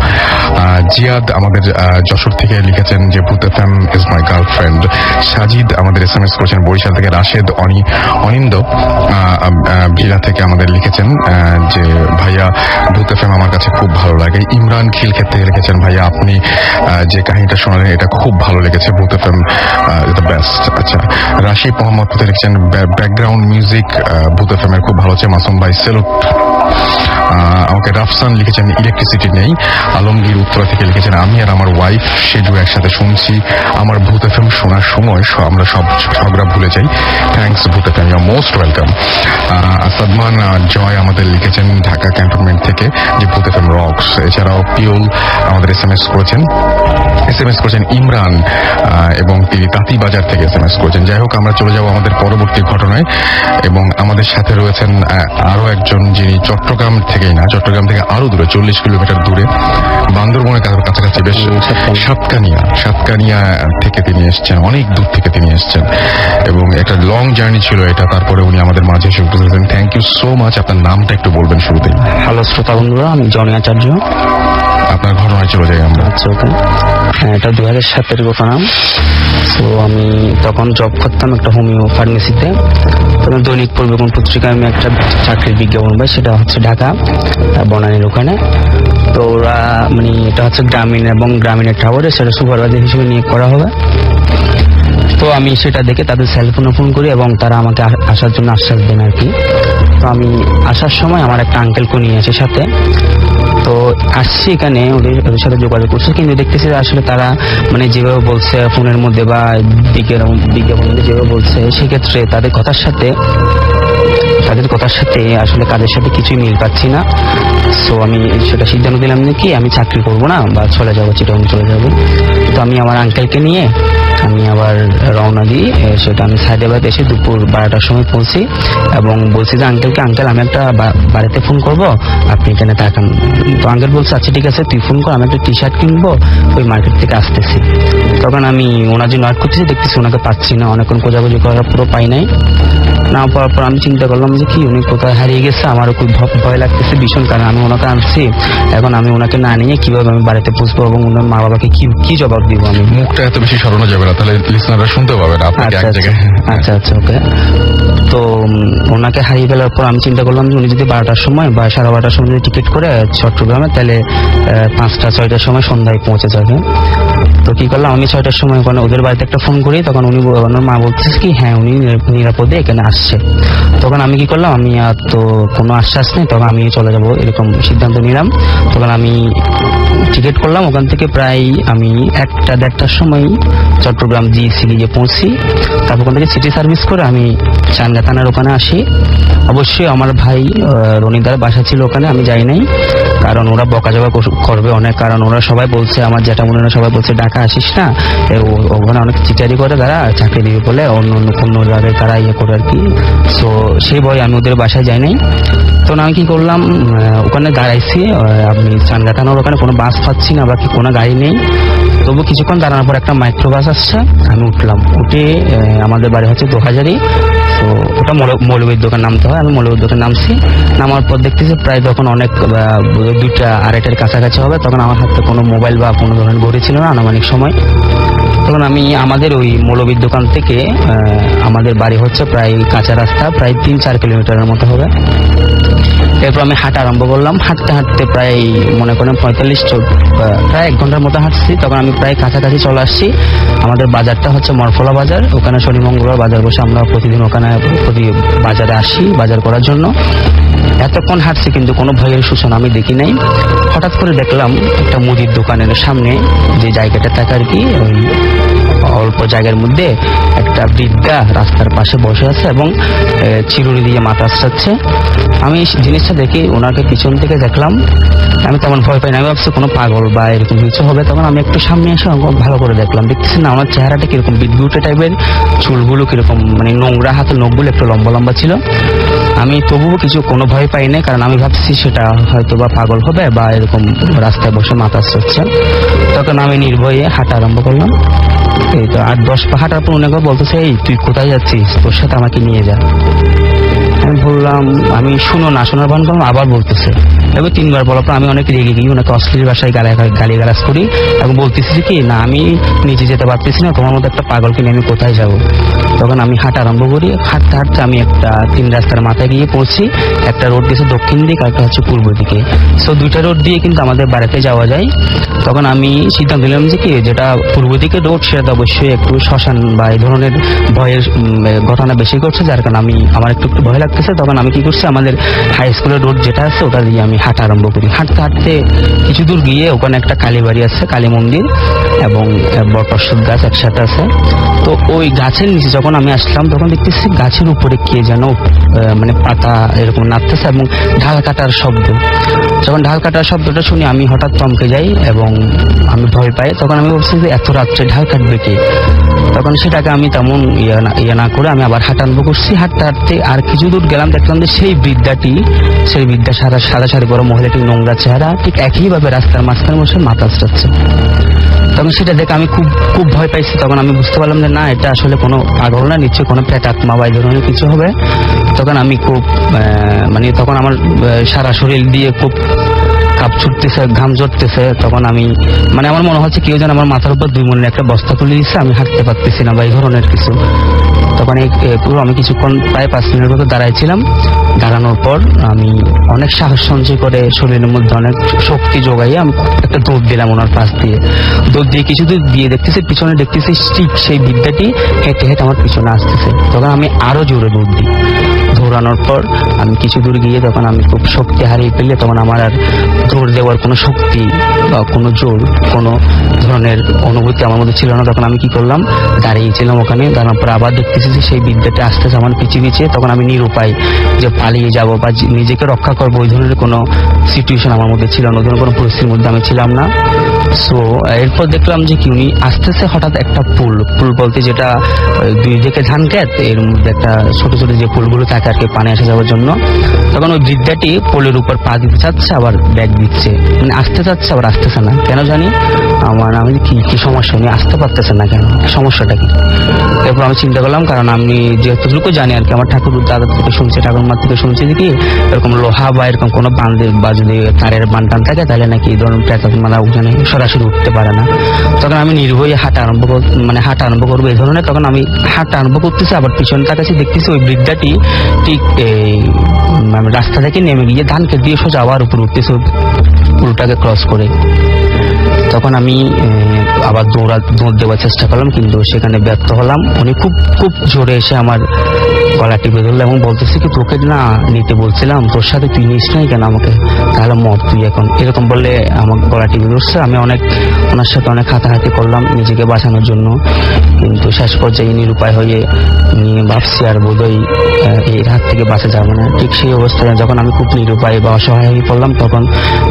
জিয়াদ আমাদের যশোর থেকে লিখেছেন যে ভূত FM is my girlfriend. Sajid আমাদের SMS করেছেন বরিশাল থেকে। রাশেদ অনিন্দ ভিলা থেকে আমাদের লিখেছেন যে ভাইয়া ভূত এফএম আমার কাছে খুব ভালো লাগে। ইমরান খিলক্ষেত থেকে লিখেছেন, ভাইয়া আপনি যে কাহিনীটা শোনালেন এটা খুব ভালো লেগেছে, ভূত এফএম দ্য বেস্ট। আচ্ছা, রাশিদ মোহাম্মদ থেকে লিখেছেন ব্যাকগ্রাউন্ড মিউজিক ভূত এফএম এর খুব ভালো হচ্ছে, মাসুম ভাই সেলুট। আমাকে রাফসান লিখেছেন ইলেকট্রিসিটি নেই। আলমগীর উত্তরা থেকে লিখেছেন, আমি আর আমার ওয়াইফ সেজু একসাথে শুনছি, আমার ভূত এফএম শোনার সময় আমরা সব ঝগড়া ভুলে যাই। Thanks Bhoot FM, you are most welcome. Sadman Joy আমাদের লিখেছেন ঢাকা ক্যান্টনমেন্ট থেকে যে ভূত এফএম রক্স। এছাড়াও পিওল আমাদের SMS করেছেন ইমরান এবং তিনি তাঁতিবাজার থেকে SMS করেছেন। যাই হোক, আমরা চলে যাব আমাদের পরবর্তী ঘটনায় এবং আমাদের সাথে রয়েছেন আরো একজন যিনি চট্টগ্রাম থেকেই না, চট্টগ্রাম থেকে আরো দূরে 40 কিলোমিটার দূরে বান্দরবনের কাছাকাছি বেশ সাতকানিয়া থেকে তিনি এসছেন, অনেক দূর থেকে তিনি এসছেন এবং একটা লং জার্নি ছিল এটা। তারপরে উনি আমাদের মাঝে এসে উপস্থিত হয়েছেন। Thank you so much. আপনার নামটা একটু বলবেন শুরুতেই। হ্যালো শ্রোতা বন্ধুরা, আমি জনি আচার্য। আপনার ঘটনায় চলে যাই আমরা। আচ্ছা, ওকে। হ্যাঁ, এটা 2007-এর ঘটনা। তো আমি তখন জব করতাম একটা হোমিও ফার্মেসিতে। তখন দৈনিক পরিবেশন পত্রিকায় আমি একটা চাকরির বিজ্ঞাপন পাই, সেটা হচ্ছে ঢাকা বনানীর ওখানে। তো ওরা মানে এটা হচ্ছে গ্রামীণ এবং গ্রামীণের টাওয়ারে, সেটা সুপারভাইজার হিসেবে নিয়োগ করা হবে। তো আমি সেটা দেখে তাদের সেলফোনে ফোন করি এবং তারা আমাকে আসার জন্য আশ্বাস দেন আর কি। তো আমি আসার সময় আমার একটা আঙ্কেলকে নিয়ে আসে সাথে। তো আসছি এখানে, ওদের সাথে যোগাযোগ করছি, কিন্তু দেখতেছি আসলে তারা মানে যেভাবে বলছে ফোনের মধ্যে বা বিজ্ঞাপনের যেভাবে বলছে, সেক্ষেত্রে তাদের কথার সাথে আসলে কাজের সাথে কিছুই মিল পাচ্ছি না। সো আমি সেটা সিদ্ধান্ত দিলাম যে কি আমি চাকরি করবো না বা চলে যাবো, চিটাগং চলে যাবো। তো আমি আমার আঙ্কেলকে নিয়ে আমি আবার রওনা দিই। সেটা আমি সাইদাবাদ এসে দুপুর 12টার সময় পৌঁছি এবং বলছি যে আঙ্কেল আমি একটা বাড়িতে ফোন করব, আপনি এখানে থাকেন। তো আঙ্কেল বলছে আচ্ছা ঠিক আছে, তুই ফোন কর, আমি একটা টি-শার্ট কিনবো, ওই মার্কেট থেকে আসতেছি। তখন আমি ওনার জন্য ওয়েট করতেছি, দেখতেছি ওনাকে পাচ্ছি না, অনেকক্ষণ খোঁজাখুঁজি করার পুরো পাই নাই। না পাওয়ার পর আমি চিন্তা করলাম যে কি উনি কোথায় হারিয়ে গেছে, আমারও খুব ভয় লাগতেছে ভীষণ, কারণ আমি ওনাকে আনছি, এখন আমি ওনাকে না নিয়ে কিভাবে আমি বাড়িতে পৌঁছবো এবং ওনার মা বাবাকে কি জবাব দিব? আমি মুখটা এত বেশি সরানো যাবে না, তাহলে লিসনাররা শুনতে পাবে না আপনাকে এক জায়গায়। আচ্ছা, ওকে। তো ওনাকে হারিয়ে ফেলার পর আমি চিন্তা করলাম যে উনি যদি 12টার সময় বা 12:30টার সময় যদি টিকিট করে চট্টগ্রামে, তাহলে 5টা-6টার সময় সন্ধ্যায় পৌঁছে যাবে। তো কি করলাম, আমি 6টার সময় ওখানে ওদের বাড়িতে একটা ফোন করি। তখন ওনার মা বলতেছে কি হ্যাঁ উনি নিরাপদে এখানে আসছে। তখন আমি কি করলাম, আমি আর তো কোনো আশ্বাস নেই, তখন আমি চলে যাব এরকম সিদ্ধান্ত নিলাম। তখন আমি টিকিট করলাম, ওখান থেকে প্রায় আমি 1টা-1:30টার সময় চট্টগ্রাম জিসি গিয়ে পৌঁছি। তারপর ওখান থেকে সিটি সার্ভিস করে আমি চাঙ্গা থানার ওখানে আসি। অবশ্যই আমার ভাই রনিদার বাসা ছিল ওখানে, আমি যাই নাই, কারণ ওরা বকাঝকা করবে অনেক, কারণ ওরা সবাই বলছে, আমার জ্যাঠা বোনেরা সবাই বলছে ঢাকা আসিস না, ওখানে অনেক চিটারি করে তারা, চাকরি দিবে বলে অন্য জায়গায় তারা ইয়ে করে আর কি। সো সেই ভয় আমি ওদের বাসায় যাই নাই। তো আমি কি করলাম, ওখানে দাঁড়াইছি, আপনি চাঙ্গা থানার ওখানে কোনো বাস পাচ্ছি না বা কি কোনো গাড়ি নেই। তবু কিছুক্ষণ দাঁড়ানোর পর একটা মাইক্রো বাস আসছে, আমি উঠলাম। উঠে আমাদের বাড়ি হচ্ছে 2000-ই। তো ওটা মৌলবীর দোকান নামতে হয়, আমি মৌলবীর দোকান নামছি। নামার পর দেখতেছি প্রায় তখন অনেক 2টা-2:30-এর কাছাকাছি হবে। তখন আমার হাতে কোনো মোবাইল বা কোনো ধরনের ঘড়ি ছিল না আনুমানিক সময়। তখন আমি আমাদের ওই মৌলবীর দোকান থেকে আমাদের বাড়ি হচ্ছে প্রায় কাঁচা রাস্তা, প্রায় 3-4 কিলোমিটারের মতো হবে। এরপর আমি হাঁটা আরম্ভ করলাম। হাঁটতে হাঁটতে প্রায় মনে করেন প্রায় 1 ঘন্টার মতো হাঁটছি। তখন আমি প্রায় কাছাকাছি চলে আসছি। আমাদের বাজারটা হচ্ছে মরফলা বাজার, ওখানে শনি মঙ্গলবার বাজার বসে, আমরা প্রতিদিন ওখানে বাজারে আসি বাজার করার জন্য। এতক্ষণ হাঁটছি কিন্তু কোনো ভয়ের সূচনা আমি দেখি নাই। হঠাৎ করে দেখলাম একটা মুদির দোকানের সামনে যে জায়গাটা থাকে আর কি, ওই অল্প জায়গার মধ্যে একটা বৃদ্ধা রাস্তার পাশে বসে আছে এবং চিরুনি দিয়ে মাথা আঁচড়াচ্ছে। আমি জিনিসটা দেখে ওনাকে পিছন থেকে দেখলাম, আমি তেমন ভয় পাই না, আমি ভাবছি কোনো পাগল বা এরকম কিছু হবে। তখন আমি একটু সামনে এসে ভালো করে দেখলাম, দেখতেছি না ওনার চেহারাটা কিরকম বিদ্যুটে টাইপের, চুলগুলো কিরকম মানে নোংরা, হাতের নখগুলো একটু লম্বা লম্বা ছিল। আমি তবুও কোনো ভয় পাই না, কারণ আমি ভাবছি সেটা হয়তো বা পাগল হবে বা এরকম রাস্তায় বসে মাথা আঁচড়াচ্ছে। তখন আমি নির্ভয়ে হাঁটা আরম্ভ করলাম। এই তো 8-10 পা হাঁটার পর উনি বলতেছে, এই তুই কোথায় যাচ্ছিস, তোর সাথে আমাকে নিয়ে যা। আমি বললাম, আমি শোনার ভান করলাম, আবার বলতেছে। এবার 3বার বলার পর আমি অনেক রেগে গিয়ে ওনাকে অশ্লীল ভাষায় গালিগালাজ করি এবং বলতেছি কি না আমি নিজে যেতে পারতেছি না, তোমার মতো একটা পাগলকে নিয়ে আমি কোথায় যাব। তখন আমি হাঁটা আরম্ভ করি। হাঁটতে হাঁটতে আমি একটা 3 রাস্তার মাথায় গিয়ে পৌঁছি। একটা রোড গেছে দক্ষিণ দিক, আর একটা হচ্ছে পূর্ব দিকে। সো 2টা রোড দিয়ে কিন্তু আমাদের বাড়িতে যাওয়া যায়। তখন আমি সিদ্ধান্ত নিলাম যে কি যেটা পূর্ব দিকে রোড সেটা অবশ্যই একটু শ্মশান বা এই ধরনের ভয়ের ঘটনা বেশি করছে, যার কারণে আমার একটু ভয় লাগতেছে। তখন আমি কি করছি, আমাদের হাই স্কুলের রোড যেটা আছে ওটা দিয়ে আমি হাঁটা আরম্ভ করি। হাঁটতে হাঁটতে কিছু দূর গিয়ে ওখানে একটা কালী বাড়ি আছে, কালী মন্দির এবং বটঅশ্বত্থ গাছ একসাথে আছে। তো ওই গাছের নিচে যখন আমি আসলাম তখন দেখতেছি গাছের উপরে কে যেন মানে পাতা এরকম নাড়তেছে এবং ঢাল কাটার শব্দ। যখন ঢাল কাটার শব্দটা শুনি আমি হঠাৎ চমকে যাই এবং আমি ভয় পাই। তখন আমি ভাবছি যে এত রাত্রে ঢাল কাটবে কে। তখন সেটাকে আমি তেমন ইয়ে না করে আমি আবার হাঁটা আরম্ভ করছি। হাঁটতে হাঁটতে আর কিছু দূর গেলাম, দেখলাম যে সেই বৃদ্ধা সাদা শাড়ি পরা মহিলাটি নোংরা চেহারা ঠিক একইভাবে রাস্তার মাঝখানে বসে মাথা আঁচড়াচ্ছে। তখন সেটা দেখে আমি খুব ভয় পাইছি। তখন আমি বুঝতে পারলাম যে না, এটা আসলে কোনো পাগল না, নিশ্চয়ই কোনো প্রেতাত্মা বা এই ধরনের কিছু হবে। তখন আমি তখন আমার সারা শরীর দিয়ে খুব কাপ ছুটতেছে, ঘাম জড়তেছে। তখন আমি আমার মনে হচ্ছে কেউ যেন আমার মাথার উপর 2 মনের একটা বস্তা তুলে দিচ্ছে, আমি হাঁটতে পারতেছি না বা এই ধরনের কিছু। তখন পুরো আমি কিছুক্ষণ প্রায় 5 মিনিটের মতো দাঁড়াইছিলাম। দাঁড়ানোর পর আমি অনেক সাহস সঞ্চয় করে শরীরের মধ্যে অনেক শক্তি যোগাইয়ে আমি একটা দৌড় দিলাম ওনার পাশ দিয়ে। দৌড় দিয়ে কিছু দূর দিয়ে দেখতেছি পিছনে দেখতেছি ঠিক সেই বিদ্যাটি হেঁটে হেঁটে আমার পিছনে আসতেছে। তখন আমি আরো জোরে দৌড় দিই। দৌড়ানোর পর আমি কিছু দূর গিয়ে তখন আমি খুব শক্তি হারিয়ে ফেললে তখন আমার আর দৌড় দেওয়ার কোনো শক্তি বা কোনো জোর, কোনো ধরনের অনুভূতি আমার মধ্যে ছিল না। তখন আমি কি করলাম, দাঁড়িয়েছিলাম ওখানে। দাঁড়ানোর পর আবার দেখতেছি যে সেই বিদ্যাটা আসতেছে আমার পিছিয়ে। তখন আমি নিরুপায় যে পালিয়ে যাব বা নিজেকে রক্ষা করবো ওই ধরনের কোনো সিচুয়েশন আমার মধ্যে ছিল না, ওই ধরনের কোনো পরিস্থিতির মধ্যে আমি ছিলাম না। সো এরপর দেখলাম যে কি উনি আসতেছে হঠাৎ একটা পুল বলতে যেটা 2 দিকে ধান ক্ষেত, এর মধ্যে একটা ছোট ছোট যে পুলগুলো থাকে আর কি পানি আসা যাওয়ার জন্য। তখন ওই বৃদ্ধাটি পোলের উপর পা দিতে চাচ্ছে আবার ব্যাগ দিচ্ছে, আসতে চাচ্ছে আবার আসতেছে না কেন জানি। আমি কি সমস্যা, উনি আসতে পারতেছে না কেন, সমস্যাটা কি। এরপর আমি চিন্তা করলাম, কারণ আমি যেহেতু জানি আর কি আমার ঠাকুর দাদা থেকে শুনছি, ঠাকুরমার থেকে শুনছি যে কি এরকম লোহা বা এরকম কোনো বান্ধের বা যদি তারের বান টান থাকে তাহলে নাকি এই ধরনের প্রেতাত্মারা ওখানে সরাসরি উঠতে পারে না। তখন আমি নির্ভয়ে হাঁটা আরম্ভ করবো এই ধরনের। তখন আমি হাঁটা আরম্ভ করতেছি, আবার পিছনটার কাছে দেখতেছি ওই বৃদ্ধাটি ঠিক রাস্তা থেকে নেমে গিয়ে ধানকে দিয়ে সোজা আবার উপর উঠতেছে পুলটাকে ক্রস করে। তখন আমি আবার দৌড় দেওয়ার চেষ্টা করলাম, কিন্তু সেখানে ব্যর্থ হলাম। উনি খুব জোরে এসে আমার গলা টিপে ধরলো এবং বলতেছে কি তোকে না নিতে বলছিলাম, তোর সাথে তুই নিস নাই কেন আমাকে, তাহলে মর তুই এখন, এরকম বললে আমার গলা টিপে ধরছে। আমি ওনার সাথে অনেক হাতাহাতি করলাম নিজেকে বাঁচানোর জন্য, কিন্তু শেষ পর্যায়ে নিরুপায় হয়ে ভাবছি আর বোধহয় এর হাত থেকে বাঁচা যাবে না। ঠিক সেই অবস্থায় যখন আমি খুব নিরুপায় বা অসহায় হয়ে পড়লাম, তখন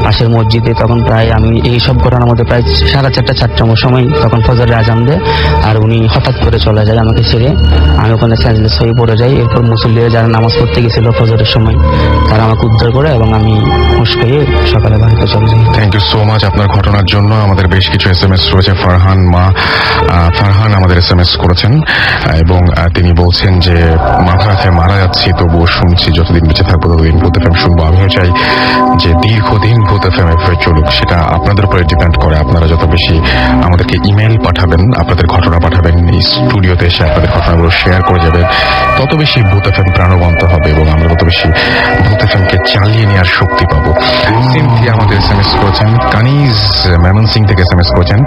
পাশের মসজিদে তখন প্রায় আমি এই সব ঘটনার মধ্যে প্রায় 4:30-4টার সময় তখন ফজরের আজান দেয়, আর উনি হঠাৎ করে চলে যায় আমাকে ছেড়ে। আমি ওখানে সেজদায় হয়ে পড়ে যাই। এরপর মুসল্লিরা যারা নামাজ পড়তে গেছিল ফজরের সময় তারা আমাকে উদ্ধার করে এবং আমি হুঁশ পেয়ে সকালে বাড়িতে চলে যাই। থ্যাংক ইউ সো মাচ আপনার ঘটনার জন্য। আমাদের বেশ কিছু SMS রয়েছে। ফারহান আমাদের SMS করেছেন এবং তিনি বলছেন যে মাথা ব্যথায় মারা যাচ্ছি তবুও শুনছি, যতদিন বেঁচে থাকবো ততদিন ভূত FM শুনবো। আমিও চাই যে দীর্ঘদিন ভূত FM চলুক, সেটা আপনাদের উপরে ডিপেন্ড করে। আপনারা যত বেশি আমাদেরকে ইমেল পাঠাবেন, আপনাদের ঘটনা পাঠাবেন, এই স্টুডিওতে এসে আপনাদের ঘটনাগুলো শেয়ার করে যাবেন, তত বেশি ভূত FM প্রাণবন্ত হবে এবং আমরা তত বেশি ভূত FM কে চালিয়ে নেওয়ার শক্তি পাবো। সিনথিয়া আমাদের SMS করেছেন, কানিজ মেমন সিং থেকে SMS করেছেন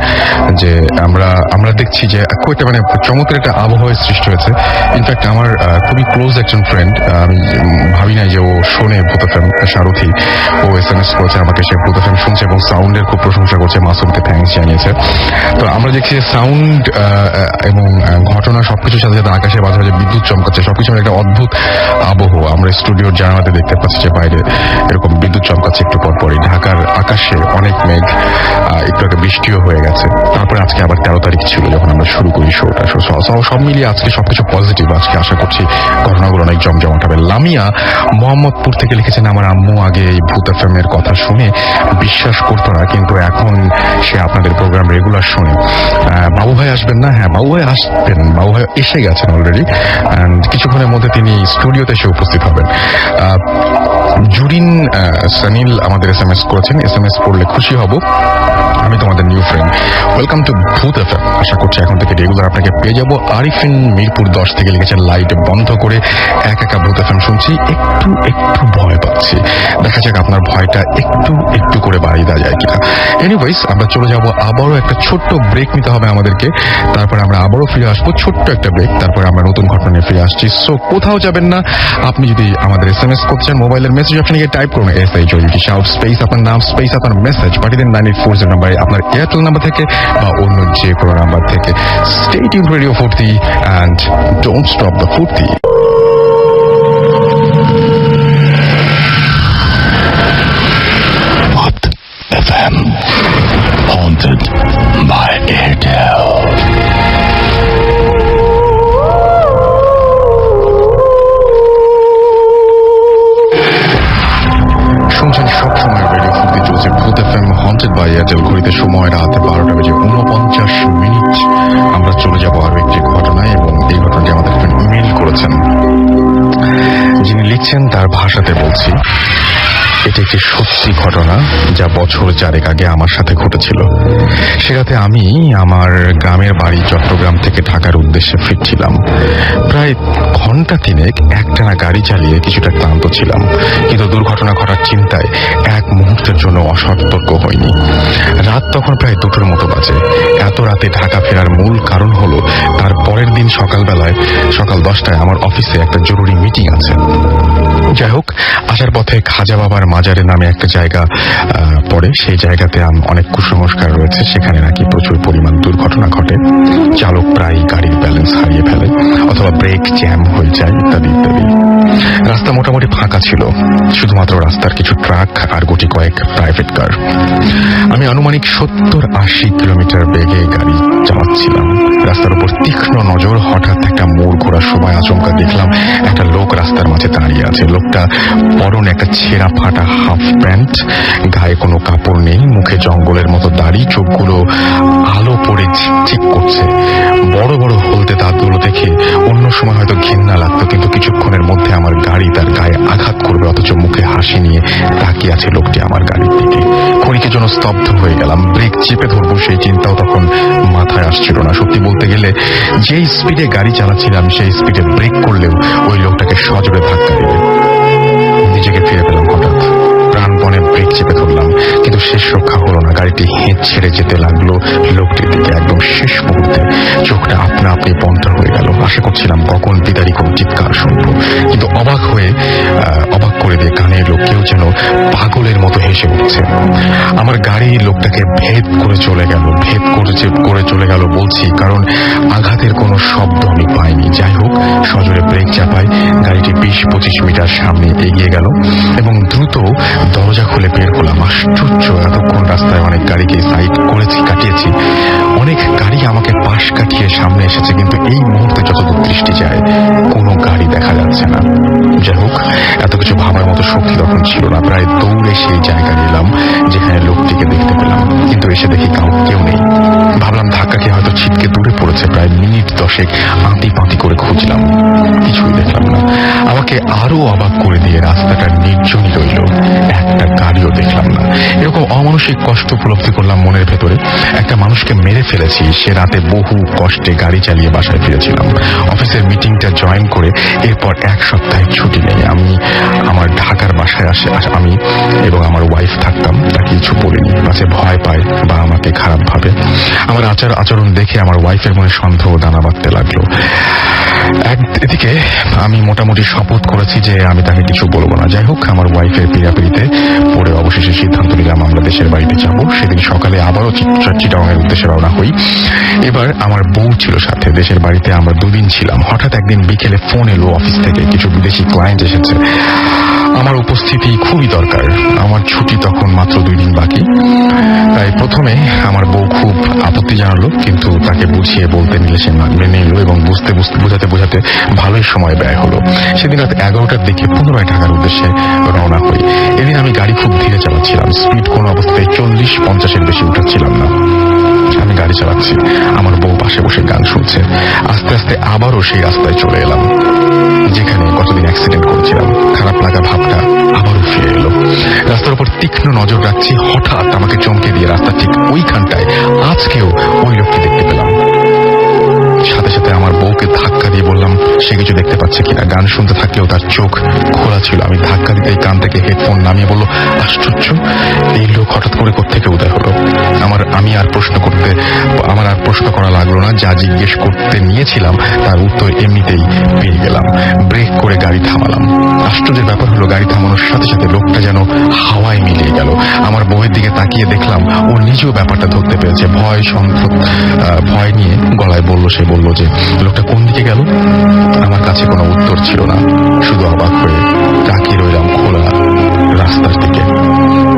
যে আমরা দেখছি যে খুব একটা মানে চমৎকার একটা আবহাওয়ার সৃষ্টি হয়েছে। ইনফ্যাক্ট আমার খুবই ক্লোজ একজন ফ্রেন্ড, আমি ভাবি নাই যে ও শোনে ভূত FM, সারথি, ও SMS করেছে আমাকে, সে ভূত FM শুনছে এবং সাউন্ডের খুব প্রশংসা করছে, মাসুমকে থ্যাঙ্কস জানিয়েছে। তো আমরা দেখছি সাউন্ড এবং ঘটনা সবকিছুর সাথে সাথে আকাশের মাঝে মাঝে বিদ্যুৎ চমকাচ্ছে, সবকিছু একটা অদ্ভুত আবহাওয়া। আমরা স্টুডিওর জানালাতে দেখতে পাচ্ছি যে বাইরে এরকম বিদ্যুৎ চমকাচ্ছে একটু পর পরই, ঢাকার আকাশে অনেক মেঘ, একটু একটা বৃষ্টিও হয়ে গেছে। তারপরে আজকে আবার 13 তারিখ ছিল যখন আমরা শুরু করি শোটা। সব মিলিয়ে আজকে সবকিছু পজিটিভ। আজকে আশা করছি ঘটনাগুলো অনেক জমজমাট হবে। লামিয়া মোহাম্মদপুর থেকে লিখেছেন, আমার আম্মু আগে এই ভূত FM এর কথা শুনে বিশ্বাস করতো না, কিন্তু এখন সে আপনাদের প্রোগ্রাম রেগুলার শুনে। বাবু ভাই আসবেন না? হ্যাঁ, বাবু ভাই আসবেন, বাবু ভাই এসে গেছেন অলরেডি, কিছুক্ষণের মধ্যে তিনি স্টুডিওতে এসে উপস্থিত হবেন। জুরিন সানিল আমাদের SMS করেছেন, SMS পড়লে খুশি হব, আমি তোমাদের নিউ ফ্রেন্ড, ওয়েলকাম টু ভূত FM, আশা করছি এখন থেকে রেগুলার আপনাকে পেয়ে যাবো। আরিফিন মিরপুর 10 থেকে লিখেছেন, লাইট বন্ধ করে একা ভূত FM শুনছি, একটু ভয় পাচ্ছি, দেখা যাক আপনার ভয়টা একটু করে বাড়িয়ে দেওয়া যায় কিনা। এনিওয়েজ, আমরা চলে যাব, আবারও একটা ছোট্ট ব্রেক নিতে হবে আমাদেরকে, তারপরে আমরা আবারও ফিরে আসবো, ছোট্ট একটা ব্রেক, তারপরে আমরা নতুন ঘটনা নিয়ে ফিরে আসছি। সো কোথাও যাবেন না। আপনি যদি আমাদের SMS করতে চান, মোবাইলের মেসেজ অপশনে গিয়ে টাইপ করুন SHOUT, শাউট স্পেস আপনার নাম স্পেস আপনার মেসেজ পাঠিয়ে দেন 9840 নাম্বারে, আপনার এয়ারটেল নাম্বার থেকে বা অন্য যে কোনো নাম্বার থেকে। স্টে টিউনড রেডিও ফুর্তি and don't stop the Foorti. FM, haunted by Airtel. শুনছেন সব সময় রেডিও ফুর্তি, চলছে ভূত FM হন্টেড বাই এয়ারটেল। ঘড়িতে সময় রাত 12:49। আমরা চলে যাব আরো একটি ঘটনায়, এবং এই ঘটনাটি আমাদের ইমেইল করেছেন। যিনি লিখছেন তার ভাষাতে বলছি, এটি একটি সত্যি ঘটনা যা বছর 4 আগে আমার সাথে ঘটেছিল। সে রাতে আমি আমার গ্রামের বাড়ি চট্টগ্রাম থেকে ঢাকার উদ্দেশ্যে ফিরছিলাম। প্রায় ঘন্টা 3 একটানা গাড়ি চালিয়ে কিছুটা ক্লান্ত ছিলাম, কিন্তু দুর্ঘটনা ঘটার চিন্তায় এক মুহূর্তের জন্য অসতর্ক হয়নি। রাত তখন প্রায় 2টোর মতো বাজে। এত রাতে ঢাকা ফেরার মূল কারণ হলো, তার পরের দিন সকাল 10টায় আমার অফিসে একটা জরুরি মিটিং আছে। যাই হোক, আসার পথে খাজা বাবার মাজারের নামে একটা জায়গা পড়ে, সেই জায়গাতে অনেক কুসংস্কার রয়েছে, সেখানে নাকি প্রচুর পরিমাণ দুর্ঘটনা ঘটে। চালক প্রায় গাড়ির ব্যালেন্স হারিয়ে ফেলে অথবা ব্রেক জ্যাম হয়ে যায়, ইত্যাদি। রাস্তা মোটামুটি ফাঁকা ছিল, শুধুমাত্র রাস্তার কিছু ট্রাক আর গুটি কয়েক প্রাইভেট কার। আমি আনুমানিক 70-80 কিলোমিটার বেগে গাড়ি চালাচ্ছিলাম। রাস্তার উপর তীক্ষ্ণ নজর, হঠাৎ একটা মোড় ঘোরার সময় আচমকা দেখলাম একটা লোক রাস্তার মাঝে দাঁড়িয়ে আছে। লোকটা পরনে একটা ছেঁড়া ফাটা হাফ প্যান্ট, গায়ে কোনো কাপড় নেই, মুখে জঙ্গলের মতো দাড়ি, চোখগুলো আলো পড়ে ঝিকঝিক করছে। বড় বড় হলদে দাঁতগুলো দেখে অন্য সময় হয়তো ঘৃণা লাগতো, কিন্তু কিছুক্ষণের মধ্যে আমার গাড়ি তার গায়ে আঘাত করবে, অথচ মুখে হাসি নিয়ে তাকিয়ে আছে লোকটি আমার গাড়ির দিকে। ক্ষণিকের জন্য স্তব্ধ হয়ে গেলাম। ব্রেক চেপে ধরবো সেই চিন্তাও তখন মাথায় আসছিল না। সত্যি বলতে গেলে, যেই স্পিডে গাড়ি চালাচ্ছিলাম সেই স্পিডে ব্রেক করলেও ওই লোকটাকে সজোরে ধাক্কা দেবে। নিজেকে ফিরে পেলাম হঠাৎ, প্রাণপণে ব্রেক চেপে ধরলাম, কিন্তু শেষ রক্ষা হলো না। গাড়িটি হেঁচ ছেড়ে যেতে লাগলো লোকটির দিকে। একদম শেষ মুহূর্তে চোখটা আপনা আপনি বন্ধ হয়ে গেল। আশা করছিলাম কখন বিদারী কোন চিৎকার শুনবো, কিন্তু অবাক করে দিয়ে কানে এলো কেউ যেন পাগলের মতো হেসে উঠছে। আমার গাড়ি লোকটাকে ভেদ করে চলে গেল বলছি, কারণ আঘাতের কোনো শব্দ আমি পাইনি। যাই হোক, সজোরে ব্রেক চাপায় গাড়িটি 20-25 মিটার সামনে এগিয়ে গেল এবং দ্রুত দরজা খুলে বের হলাম। আশ্চর্য, এতক্ষণ রাস্তায় অনেক গাড়িকে সাইড কাটিয়েছি, অনেক গাড়ি আমাকে পাশ কাটিয়ে সামনে এসেছে, কিন্তু এই মুহূর্তে যতদূর দৃষ্টি যায় কোনো গাড়ি দেখা যাচ্ছে না। যাই হোক, এত কিছু ভাবার মতো শক্তি তখন ছিল না। প্রায় দৌড়ে সেই জায়গায় এলাম যেখানে লোকটিকে দেখতে পেলাম, কিন্তু এসে দেখি কেউ নেই। ভাবলাম ধাক্কা খেয়ে হয়তো ছিটকে দূরে পড়েছে। প্রায় মিনিট 10 আঁতি পাঁতি করে খুঁজলাম, কিছুই দেখলাম না। আমাকে আরো অবাক করে দিয়ে রাস্তাটা নির্জনই রইল, একটা গাড়িও দেখলাম না। এরকম অমানসিক কষ্ট উপলব্ধি করলাম মনের ভেতরে। একটা মানুষকে মেরে ফেলেছি, সে রাতে বহু কষ্টে গাড়ি চালিয়ে বাসায় ফিরেছিলাম। অফিসের মিটিংটা জয়েন করে এরপর 1 সপ্তাহের ছুটি নেই আমি আমার ঢাকার বাসায় আমি এবং আমার ওয়াইফ থাকতাম। তাকে কিছু বলিনি, পাছে ভয় পায় বা আমাকে খারাপ ভাবে। আমার আচরণ দেখে আমার ওয়াইফের মনে সন্দেহ দানা বাঁধতে লাগলো। এদিকে আমি মোটামুটি শপথ করেছি যে আমি তাকে কিছু বলবো না। যাই হোক, আমার ওয়াইফের পিড়াপিড়িতে পরে অবশেষে সিদ্ধান্ত নিলাম আমরা দেশের বাড়িতে যাব। সেদিন সকালে আবারও চিটাগাংয়ের উদ্দেশ্যে রওনা হই। এবার আমার বউ ছিল সাথে। দেশের বাড়িতে আমরা 2 দিন ছিলাম। হঠাৎ একদিন বিকেলে ফোন এলো অফিস থেকে, কিছু বিদেশি ক্লায়েন্ট এসেছে, আমার উপস্থিতি খুবই দরকার। আমার ছুটি তখন মাত্র 2 দিন বাকি। তাই প্রথমে আমার বউ খুব আপত্তি জানালো, কিন্তু তাকে বুঝিয়ে বলতে নিলে সে মেনে নিল এবং বোঝাতে ভালোই সময় ব্যয় হলো। সেদিন রাত 11টার দিকে পুনরায় ঢাকার উদ্দেশ্যে রওনা হই। এদিন আমি গাড়ি খুব ধীরে চালাচ্ছিলাম, স্পিড কোনো অবস্থায় 40-50-এর বেশি উঠাচ্ছিলাম না। আমি গাড়ি চালাচ্ছি, আমার বউ পাশে বসে গান শুনছে। আস্তে আস্তে আবারও সেই রাস্তায় চলে এলাম যেখানে গতদিন অ্যাক্সিডেন্ট করেছিলাম। খারাপ লাগা ভাবটা আবারও ফিরে এলো। রাস্তার উপর তীক্ষ্ণ নজর রাখছি, হঠাৎ আমাকে চমকে দিয়ে রাস্তা ঠিক ওইখানটায় আজকেও ওই লোককে দেখতে পেলাম। সাথে সাথে আমার বউকে ধাক্কা দিয়ে বললাম সে কিছু দেখতে পাচ্ছে কিনা। গান শুনতে থাকলেও তার চোখ খোলা ছিল। আমি ধাক্কা দিতেই কান থেকে হেডফোন নামিয়ে বলল, আশ্চর্য, এই লোক হঠাৎ করে কোত্থেকে উদয় হলো। আমার আর প্রশ্ন করা লাগলো না। যা জিজ্ঞেস করতে নিয়েছিলাম তার উত্তর এমনিতেই পেয়ে গেলাম। ব্রেক করে গাড়ি থামালাম। আশ্চর্যের ব্যাপার হলো, গাড়ি থামানোর সাথে সাথে লোকটা যেন হাওয়ায় মিলিয়ে গেল। আমার বউয়ের দিকে তাকিয়ে দেখলাম ও নিজেও ব্যাপারটা ধরতে পেরেছে। ভয় নিয়ে গলায় সে বলল যে লোকটা কোন দিকে গেল। আমার কাছে কোনো উত্তর ছিল না, শুধু অবাক হয়ে তাকিয়ে রইলাম খোলা রাস্তার দিকে।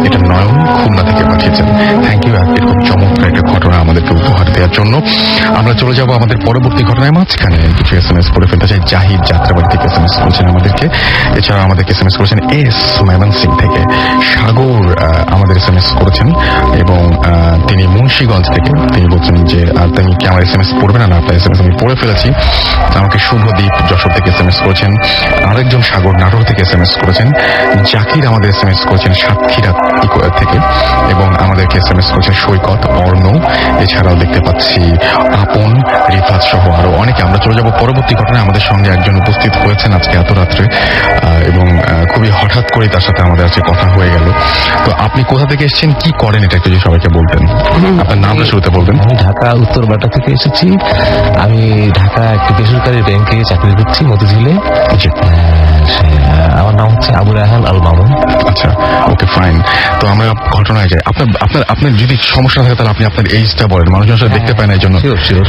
এটা নয়ন খুলনা থেকে পাঠিয়েছেন। Thank you. এরকম চমৎকার একটা ঘটনা আমাদেরকে উপহার দেওয়ার জন্য। আমরা চলে যাব আমাদের পরবর্তী ঘটনায়। মাঝখানে কিছু SMS করে ফেলতে চাই। জাহিদ যাত্রাবাড়ি থেকে SMS করেছেন আমাদেরকে। এছাড়া আমাদেরকে SMS করেছেন এস ময়মনসিং থেকে। সাগর আমাদের SMS করেছেন এবং তিনি মুন্সিগঞ্জ থেকে। তিনি বলছেন যে তুমি কি আমার SMS পড়বে না? আপনার SMS আমি পড়ে ফেলেছি। আমাকে শুভদীপ যশোর থেকে SMS করেছেন। আরেকজন সাগর নাটোর থেকে SMS করেছেন। জাকির আমাদের SMS করেছেন সাতক্ষীরা থেকে এবং আমাদেরকে SMS করেছেন সৈকত, অর্ণ। এছাড়াও দেখতে পাচ্ছি আপন, রিফাত সহ আরো অনেকে। আমরা চলে যাব পরবর্তী ঘটনায়। আমাদের সঙ্গে একজন উপস্থিত হয়েছেন আজকে এত রাত্রে এবং খুবই হঠাৎ করে তার সাথে আমাদের আজকে কথা হয়ে গেল। তো আপনি কোথা থেকে এসেছেন, কি করেন, এটা একটু যদি সবাইকে বলতেন। আপনার নামটা শুরুতে বলবেন। আমি ঢাকা উত্তর বাটা থেকে এসেছি। আমি ঢাকা একটি বেসরকারি ব্যাংকে চাকরি করছি মতিঝিলে। আমার নাম হচ্ছে আবু রায়হান আল মামুন। আচ্ছা, ওকে, ফাইন। তো আমরা ঘটনায় যাই। আপনার যদি সমস্যা থাকে তাহলে আপনি আপনার এইজটা বলেন, মানুষজন আসলে দেখতে পায় না, এই জন্য। শিওর।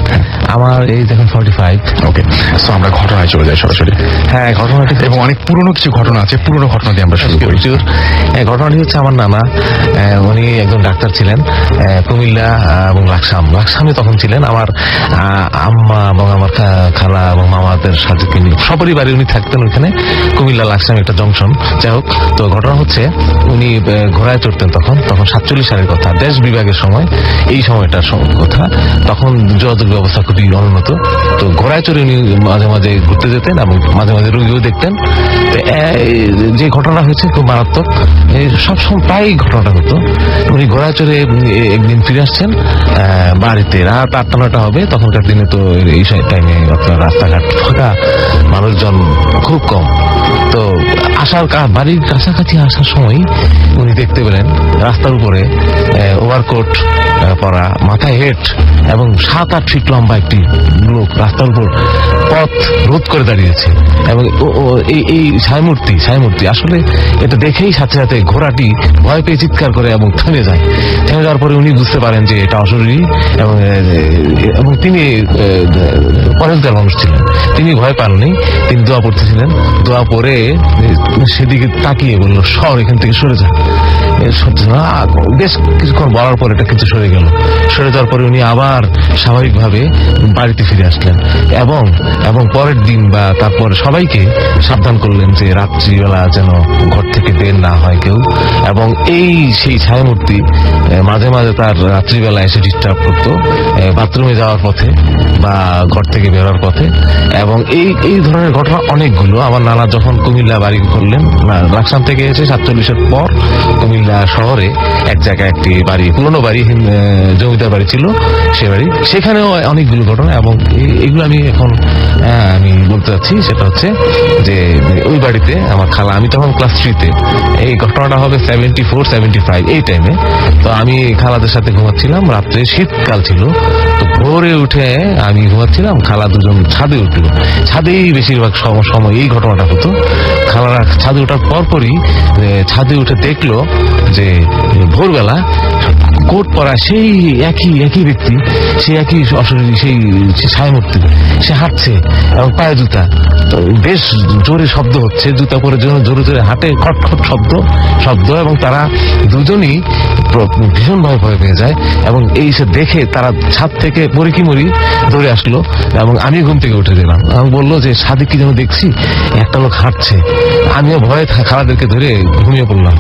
আমার এইজ এখন 45। ওকে, সো আমরা ঘটনায় চলে যাই সরাসরি। হ্যাঁ, ঘটনাটি এবং অনেক পুরনো কিছু ঘটনা আছে, পুরনো ঘটনা দিয়ে আমরা শুরু করি। ঘটনাটি হচ্ছে আমার নানা, উনি একজন ডাক্তার ছিলেন কুমিল্লা এবং লাকসামে তখন ছিলেন। আমার আম্মা এবং আমার খালা এবং মামাদের সাথে তিনি সপরিবারে উনি থাকতেন ওইখানে কুমিল্লা লাকসামে একটা জংশন। যাই হোক, তো ঘটনা হচ্ছে উনি ঘোড়ায় চড়তেন তখন 47 সালের কথা, দেশ বিভাগের সময়, এই সময়টার কথা। তখন যোগাযোগ ব্যবস্থা খুবই অনুন্নত। তো ঘোড়ায় চড়ে উনি মাঝে মাঝে ঘুরতে যেতেন এবং মাঝে মাঝে রোগীও দেখতেন। যে ঘটনা হয়েছে খুব মারাত্মক, সবসময় প্রায় ঘটনাটা হতো। উনি ঘোড়ায় চড়ে একদিন ফিরে আসছেন বাড়িতে, রাত 8-9টা হবে। তখনকার দিনে তো এই টাইমে আপনার রাস্তাঘাট ফাঁকা, মানুষজন খুব কম। তো বাড়ির কাছাকাছি আসার সময় উনি দেখতে পেলেন রাস্তার উপরে ওভারকোট পরা, মাথায় হেট এবং 7-8 ফিট লম্বা একটি লোক রাস্তার উপর পথ রোধ করে দাঁড়িয়েছে। এবং এই ছায়ামূর্তি আসলে এটা দেখেই সাথে সাথে ঘোড়াটি ভয় পেয়ে চিৎকার করে এবং থেমে যাওয়ার পরে উনি বুঝতে পারেন যে এটা অশরীরী এবং তিনি পরেশগার মানুষ ছিলেন। তিনি ভয় পাননি, তিনি দোয়া পড়তেছিলেন। দোয়া পরে সেদিকে তাকিয়ে বলল, এখান থেকে সরে যা। সত্যি না, বেশ কিছুক্ষণ বলার পর এটা কিছু সরে গেল। সরে যাওয়ার পরে উনি আবার স্বাভাবিকভাবে বাড়িতে ফিরে আসলেন এবং এবং পরের দিন বা তারপরে সবাইকে সাবধান করলেন যে রাত্রিবেলা যেন ঘর থেকে বের না হয় কেউ। এবং এই সেই ছায়ামূর্তি মাঝে মাঝে তার রাত্রিবেলা এসে ডিস্টার্ব করতো বাথরুমে যাওয়ার পথে বা ঘর থেকে বেরোর পথে। এবং এই ধরনের ঘটনা অনেকগুলো। আমার নানা যখন কুমিল্লা বাড়ি করলেন, লাকসাম থেকে এসে 47-এর পর কুমিল্লা শহরে এক জায়গায় একটি বাড়ি, পুরনো বাড়ি, জমিদার বাড়ি ছিল, সে বাড়ি, সেখানেও অনেকগুলো ঘটনা। এবং এগুলো আমি এখন আমি বলতে চাচ্ছি, সেটা হচ্ছে যে ওই বাড়িতে আমার খালা, আমি তখন ক্লাস 3-তে, এই ঘটনাটা হবে 74-75 এই টাইমে। তো আমি খালাদের সাথে ঘুমাচ্ছিলাম, রাত্রে শীতকাল ছিল। তো ভোরে উঠে আমি ঘুমাচ্ছিলাম, খালা দুজন ছাদে উঠলো। ছাদেই বেশিরভাগ সময় এই ঘটনাটা হতো। খালারা ছাদে ওঠার পরপরই ছাদে উঠে দেখলো যে ভোরবেলা কোট পরা সেই একই ব্যক্তি, সেই একই অশরীরী, সেই ছায়ামূর্তি, সে হাঁটছে এবং পায়ে জুতা, বেশ জোরে শব্দ হচ্ছে, জুতা পরে জোরে জোরে হাঁটে, খটখট শব্দ। এবং তারা দুজনই ভীষণভাবে ভয় পেয়ে যায়। এবং এই সে দেখে তারা ছাদ থেকে পরে কি মরি দৌড়ে আসলো। এবং আমি ঘুম থেকে উঠে গেলাম। আমি বললো যে ছাদে কি যেন দেখছি, একটা লোক হাঁটছে। আমিও ভয়ে খালাদেরকে ধরে ঘুমিয়ে পড়লাম।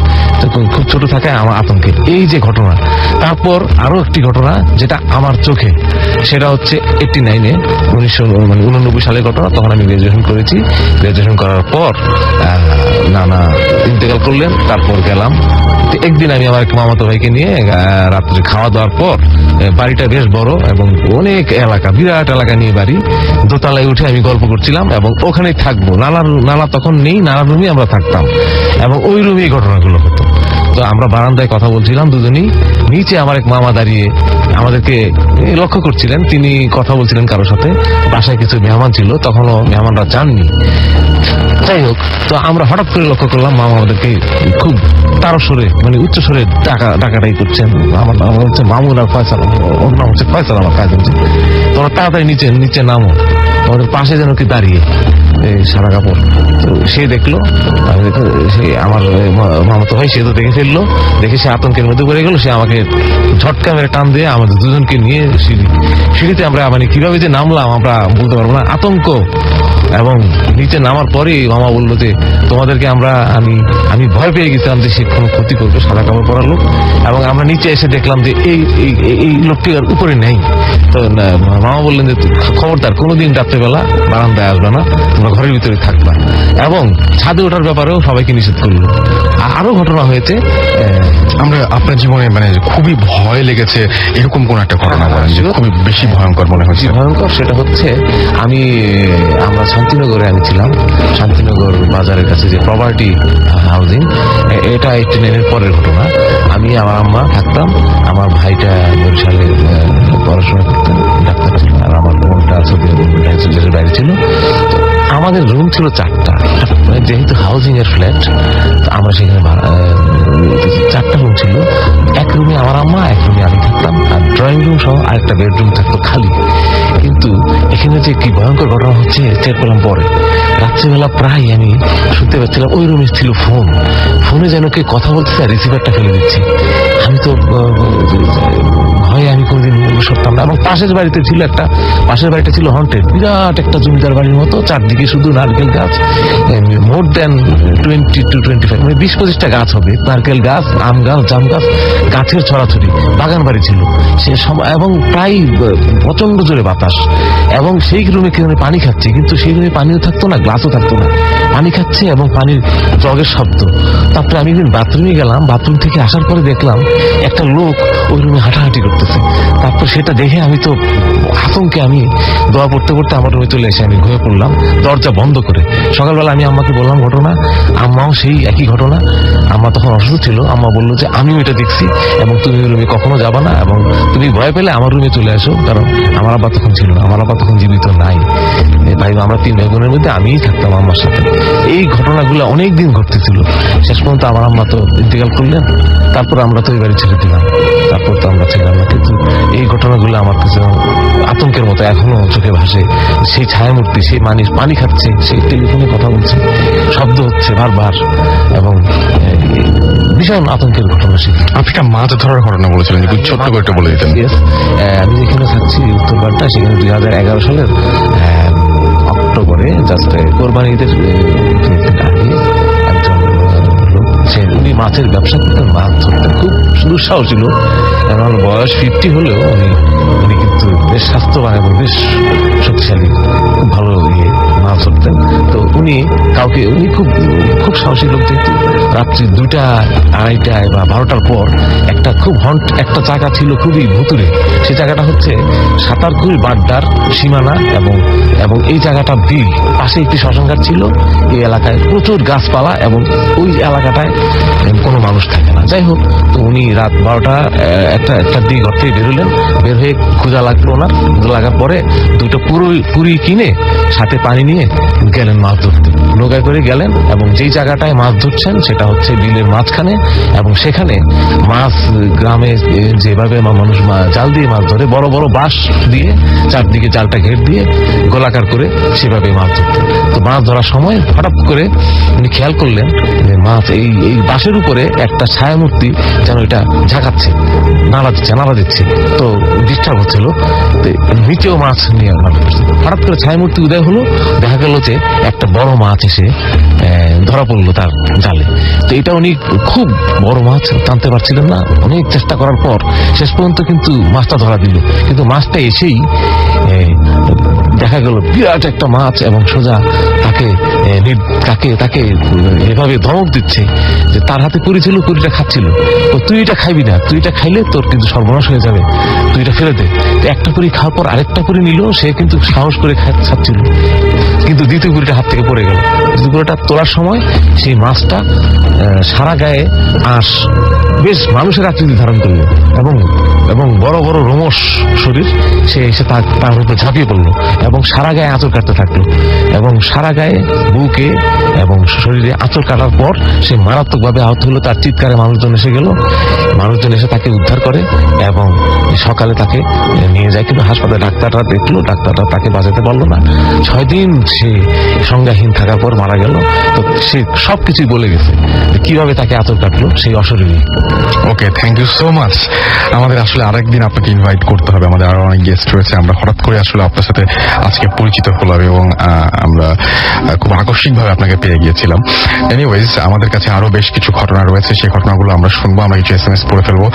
খুব ছোট থাকে আমার আতঙ্কে এই যে ঘটনা। তারপর আরো একটি ঘটনা যেটা আমার চোখে, সেটা হচ্ছে 89-এ 1999 সালের ঘটনা। তখন আমি গ্রাজুয়েশন করেছি। গ্রাজুয়েশন করার পর নানা ইন্তেকাল করলেন। তারপর গেলাম একদিন আমি আমার মামাতো ভাইকে নিয়ে রাত্রে খাওয়া দাওয়ার পর, বাড়িটা বেশ বড় এবং অনেক এলাকা, বিরাট এলাকা নিয়ে বাড়ি, দোতলায় উঠে আমি গল্প করছিলাম এবং ওখানেই থাকবো। নানা তখন নেই, নানার রুমে আমরা থাকতাম এবং ওই রুমেই ঘটনাগুলো হতো। তো আমরা বারান্দায় কথা বলছিলাম দুজনেই। নিচে আমার এক মামা দাঁড়িয়ে আমাদেরকে লক্ষ্য করছিলেন, তিনি কথা বলছিলেন কারোর সাথে। বাসায় কিছু মেহমান ছিল, তখনও মেহমানরা যাননি। যাই হোক, তো আমরা হঠাৎ করে লক্ষ্য করলাম মামা আমাদেরকে খুব তারস্বরে, উচ্চ স্বরে ডাকাটাই করছেন। আমার নাম হচ্ছে মামুন আর ফয়সাল, ওর নাম হচ্ছে ফয়সাল, আমার কাজ হচ্ছে। তোমরা তাড়াতাড়ি নিচে নামো, আমাদের পাশে যেন কি দাঁড়িয়ে সারা কাপড়। তো সে দেখলো, সে আমার মামাতো ভাই, সে তো দেখে ফেললো। দেখে সে আতঙ্কের মধ্যে পড়ে গেল। সে আমাকে ঝটকা মেরে টান দিয়ে আমাদের দুজনকে নিয়ে সিঁড়িতে আমরা কিভাবে যে নামলাম আমরা বলতে পারবো না, আতঙ্ক। এবং নিচে নামার পরে মামা বললো যে তোমাদেরকে আমি ভয় পেয়ে গেছিলাম যে সে কোনো ক্ষতি করবে, সাদা কাপড় পরা লোক। এবং আমরা নিচে এসে দেখলাম যে এই লোকটি আর উপরে নেই। তো মামা বললেন যে খবরদার কোনোদিন রাত্রেবেলা বারান্দায় আসবে না, তোমরা ঘরের ভিতরে থাকবা। এবং ছাদে ওঠার ব্যাপারেও সবাইকে নিষেধ করলো। আরো ঘটনা হয়েছে। আমরা আপনার জীবনে খুবই ভয় লেগেছে এরকম কোন একটা ঘটনা বলেন যে খুবই বেশি ভয়ঙ্কর মনে হচ্ছে? ভয়ঙ্কর সেটা হচ্ছে, আমরা শান্তিনগরে আমি ছিলাম। শান্তিনগর বাজারের কাছে যে প্রপার্টি হাউজিং, এটা 89-এর পরের ঘটনা। আমি আমার আম্মা থাকতাম, আমার ভাইটা বরিশালে পড়াশোনা করতেন, ডাক্তার ছিল, আর আমার বোনটা সৌদির বাইরে ছিল। আমাদের রুম ছিল 4টা, যেহেতু হাউজিং এর ফ্ল্যাট, আমরা সেখানে 4টা রুম ছিল। এক রুমে আমার আম্মা, এক রুমে আমি থাকতাম, আর ড্রয়িং রুম সহ আরেকটা বেডরুম থাকতো খালি। কিন্তু এখানে যে কি ভয়ঙ্কর ঘটনা হচ্ছে টের পেলাম পরে। রাত্রিবেলা প্রায় আমি শুনতে পাচ্ছিলাম ওই রুমে ছিল ফোনে যেন কে কথা বলতেছে, রিসিভারটা ফেলে দিচ্ছে। আমি তো ভয়ে আমি কোনদিন সরতাম না। এবং পাশের বাড়িটা ছিল হন্টেড, বিরাট একটা জমিদার বাড়ির মতো, চারদিকে শুধু নারকেল গাছ, মোর দেন 20-25 20-25টা গাছ হবে, নারকেল গাছ, আম গাছ, জাম গাছ, গাছের ছড়াছড়ি, বাগান বাড়ি ছিল সে সময়। এবং প্রায় প্রচন্ড জোরে বাতাস। এবং সেই রুমে কেউ পানি খাচ্ছে, কিন্তু সেই রুমে পানিও থাকতো না, গ্লাসও থাকতো না, পানি খাচ্ছে এবং পানির জগের শব্দ। তারপরে আমি বাথরুমে গেলাম, বাথরুম থেকে আসার পরে দেখলাম একটা লোক ওই রুমে হাঁটাহাঁটি করতেছে। তারপর সেটা দেখে আমি তো আতঙ্কে আমি দোয়া পড়তে পড়তে আমার রুমে চলে এসে আমি ঘুমিয়ে পড়লাম, দরজা বন্ধ করে। সকালবেলা আমি আম্মাকে বললাম ঘটনা, আম্মাও সেই একই ঘটনা। আম্মা তখন অসুস্থ ছিল। আম্মা বললো যে আমিও এটা দেখছি এবং তুমি ওই রুমে কখনো যাবা না, এবং তুমি ভয় পেলে আমার রুমে চলে আসো। কারণ আমার আব্বা তখন ছিল না, আমার আব্বা তখন জীবিত নাই। ভাই আমরা 3 ভাই বোনের মধ্যে আমিই থাকতাম আম্মার সাথে। এই ঘটনাগুলো অনেকদিন ঘটতেছিল। শেষ পর্যন্ত আমার আম্মা তো ইন্তেকাল করলেন। তারপর আমরা তো এই বাড়ি ছেড়ে দিলাম, তারপর তো আমরা ছিলাম না। কিন্তু এই ঘটনা ঘটনাগুলো আমার কাছে আতঙ্কের মতো এখনো চোখে ভাসে। সেই ছায়ামূর্তি, সেই মানুষ পানি খাচ্ছে, সেই টেলিফোনে কথা বলছে, শব্দ হচ্ছে বারবার, এবং ভীষণ আতঙ্কের ঘটনা সেটি। আপনি একটা মাছ ধরার ঘটনা বলেছিলেন, যদি ছোট্ট করে একটু বলে দিতেন। Yes, আমি যেখানে থাকছি উত্তরপাড়া, সেখানে 2011 সালের অক্টোবরে জাস্ট কোরবানি ঈদের আগে একজন লোক, উনি মাছের ব্যবসা করতেন, মাছ ধরতেন, খুব দুঃসাহ ছিল। আমার বয়স 50 হলেও উনি কিন্তু বেশ স্বাস্থ্যবান এবং বেশ শক্তিশালী, খুব ভালো মাছ ধরতেন। তো উনি খুব খুব সাহসী লোক, যেহেতু রাত্রি 2টা 2:30টায় বা 12টার পর একটা জায়গা ছিল খুবই ভুতুরে। সেই জায়গাটা হচ্ছে সাঁতারকুড়ি বাড্ডার সীমানা, এবং এই জায়গাটা বিল, পাশে একটি শ্মশানঘাট ছিল। এই এলাকায় প্রচুর গাছপালা এবং ওই এলাকাটায় কোনো মানুষ থাকে না। যাই হোক, তো উনি রাত 12টা একটার দিকে ঘর থেকে বেরোলেন। বের হয়ে খোঁজা লাগলো ওনার। খোঁজা লাগার পরে 2টা পুরি কিনে সাথে পানি নিয়ে গেলেন মাছ ধরতে। নৌকায় করে গেলেন, এবং যেই জায়গাটায় মাছ ধরছেন সেটা হচ্ছে বিলের মাঝখানে, এবং সেখানে মাছ গ্রামে যেভাবে মানুষ জাল দিয়ে মাছ ধরে, বড় বড় বাঁশ দিয়ে চারদিকে জালটা ঘের দিয়ে গোলাকার করে সেভাবে মাছ ধরতেন। তো মাছ ধরার সময় হঠাৎ করে উনি খেয়াল করলেন যে মাছ এই বাঁশের উপরে একটা ছায়ামূর্তি যেন এটা ঝাঁকাচ্ছে, নাড়া দিচ্ছে। তো ডিস্টার্ব হচ্ছিল, নিচেও মাছ নিয়ে হঠাৎ করে ছায়ামূর্তি উদয় হলো। দেখা গেল যে একটা বড় মাছ এসে ধরা পড়লো তার জালে। তো এটা উনি খুব বড় মাছ টানতে পারছিলেন না, অনেক চেষ্টা করার পর শেষ পর্যন্ত কিন্তু মাছটা ধরা দিল। কিন্তু মাছটা এসেই দেখা গেল বিরাট একটা মাছ, এবং সোজা তাকে এভাবে ধমক দিচ্ছে যে তার হাতে কুড়ি ছিল, কুড়িটা খাচ্ছিল। তো তুই এটা খাইবি না, তুই এটা খাইলে তোর কিন্তু সর্বনাশ হয়ে যাবে, তুই এটা ফেলে দে। একটা কুড়ি খাওয়ার পর আরেকটা কুড়ি নিল, সে কিন্তু সাহস করে খাচ্ছিল, কিন্তু দ্বিতীয় কুড়িটা হাত থেকে পড়ে গেল। দ্বিতীয় কুড়িটা তোলার সময় সেই মাছটা সারা গায়ে আঁশ, বেশ মানুষের আকৃতি ধারণ করলো, এবং বড় বড় রোমশ শরীর। সে এসে তার উপরে ঝাঁপিয়ে পড়লো, এবং সারা গায়ে আঁচড় কাটতে থাকলো, এবং সারা গায়ে বুকে এবং শরীরে আঁচড় কাটার পর সে মারাত্মকভাবে আহত হলো। তার চিৎকারে মানুষজন এসে গেল, মানুষজন এসে তাকে উদ্ধার করে, এবং সকালে তাকে নিয়ে যায়। কিন্তু হাসপাতালে ডাক্তাররা দেখলো, ডাক্তাররা তাকে বাঁচাতে পারলো না। 6 দিন সে সংজ্ঞাহীন থাকার পর মারা গেল। তো সে সবকিছুই বলে গেছে কিভাবে তাকে আঁচড় কাটলো সেই অশরীরী। ওকে, থ্যাংক ইউ সো মাচ। আমাদের আসলে আরেকদিন আপনাকে ইনভাইট করতে হবে, আমাদের আরো অনেক গেস্ট রয়েছে। আমরা হঠাৎ করে আসলে আপনার সাথে আজকে পরিচিত হলাম, এবং আমরা খুব আকস্মিকভাবে আপনাকে পেয়ে গিয়েছিলাম। এনিওয়েজ, আমাদের কাছে আরো বেশ কিছু ঘটনা রয়েছে, সেই ঘটনাগুলো আমরা শুনবো। আমরা কিছু SMS পড়ে ফেলবো।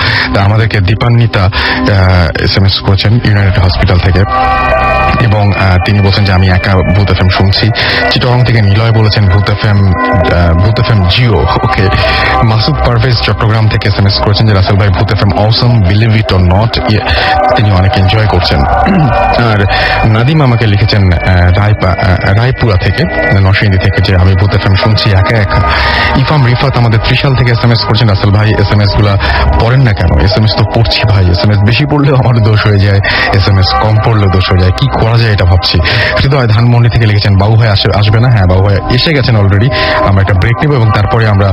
আমাদেরকে দীপান্বিতা SMS করেছেন ইউনাইটেড হসপিটাল থেকে, এবং তিনি বলছেন যে আমি একা ভূত FM শুনছি। চিটাগং থেকে নিলয় বলেছেন ভূত FM জিও। ওকে, মাসুদ পারভেজ চট্টগ্রাম থেকে SMS করেছেন যে রাসেল ভাই ভূত FM Assam, believe it or not, তিনি অনেক এনজয় করছেন। আর নাদিম আমাকে লিখেছেন রায়পুরা থেকে, নরসিংদী থেকে, যে আমি ভূত FM শুনছি একা একা। ইফাম রিফাত আমাদের ত্রিশাল থেকে SMS করেছেন রাসেল ভাই SMS গুলা পড়েন না কেন? SMS তো পড়ছি ভাই, SMS বেশি পড়লেও আমার দোষ হয়ে যায়, SMS কম পড়লেও দোষ হয়ে যায়, কি করা যায় এটা ভাবছি। হৃদয় ধানমন্ডি থেকে লিখেছেন বাবু ভাই আসবে না? হ্যাঁ, বাবু ভাই এসে গেছেন অলরেডি। আমরা একটা ব্রেক নেব, এবং তারপরে আমরা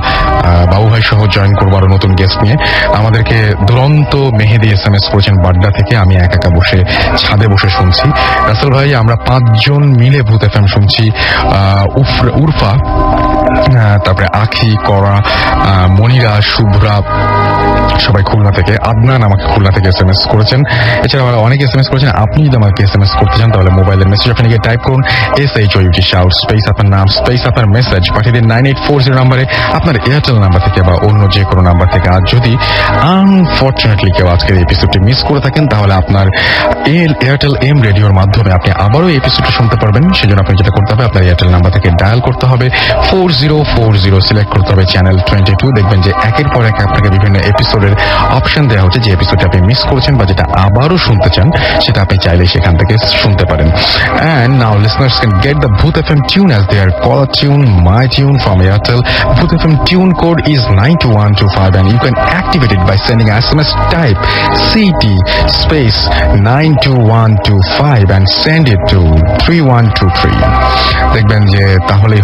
বাবু ভাই সহ জয়েন করবো আরো নতুন গেস্ট নিয়ে। আমাদেরকে দুরন্ত মেহেদি SMS করেছেন বাড্ডা থেকে, আমি একা একা বসে ছাদে বসে শুনছি। রাসেল ভাই আমরা 5 জন মিলে ভূত FM শুনছি। উরফা, তারপরে আখি, করা, মনিরা, শুভ্রা, সবাই খুলনা থেকে। আদনান আমাকে খুলনা থেকে SMS করেছেন। এছাড়া অনেকে SMS করেছেন। আপনি যদি আমাকে SMS করতে চান তাহলে মোবাইলের মেসেজ ওখানে গিয়ে টাইপ করুন SHOUT শাউট স্পেস আপনার নাম স্পেস আপনার মেসেজ পাঠিয়ে দিন 9840 নাম্বারে, আপনার এয়ারটেল নাম্বার থেকে বা অন্য যে কোনো নাম্বার থেকে। আর যদি আনফরচুনেটলি কেউ আজকের এপিসোডটি মিস করে থাকেন তাহলে আপনার এয়ারটেল এম রেডিওর মাধ্যমে আপনি আবারও এই এপিসোডটি শুনতে পারবেন। সেজন্য আপনি যেটা করতে হবে, আপনার এয়ারটেল নাম্বার থেকে ডায়াল করতে হবে 4040, সিলেক্ট করতে হবে চ্যানেল 22। দেখবেন যে একের পর এক আপনাকে বিভিন্ন এপিসোডের অপশন দেওয়া হচ্ছে, যে এপিসোডটি আপনি মিস করেছেন বা যেটা আবারও শুনতে চান সেটা আপনি চাইলে সেখান থেকে শুনতে পারেন। And now listeners can get the Booth FM tune as their caller tune, my tune from Airtel. Booth FM tune code is 92125, and you can activate it by sending SMS type CT space 92125 and send it to 3123. দেখবেন যে তাহলেই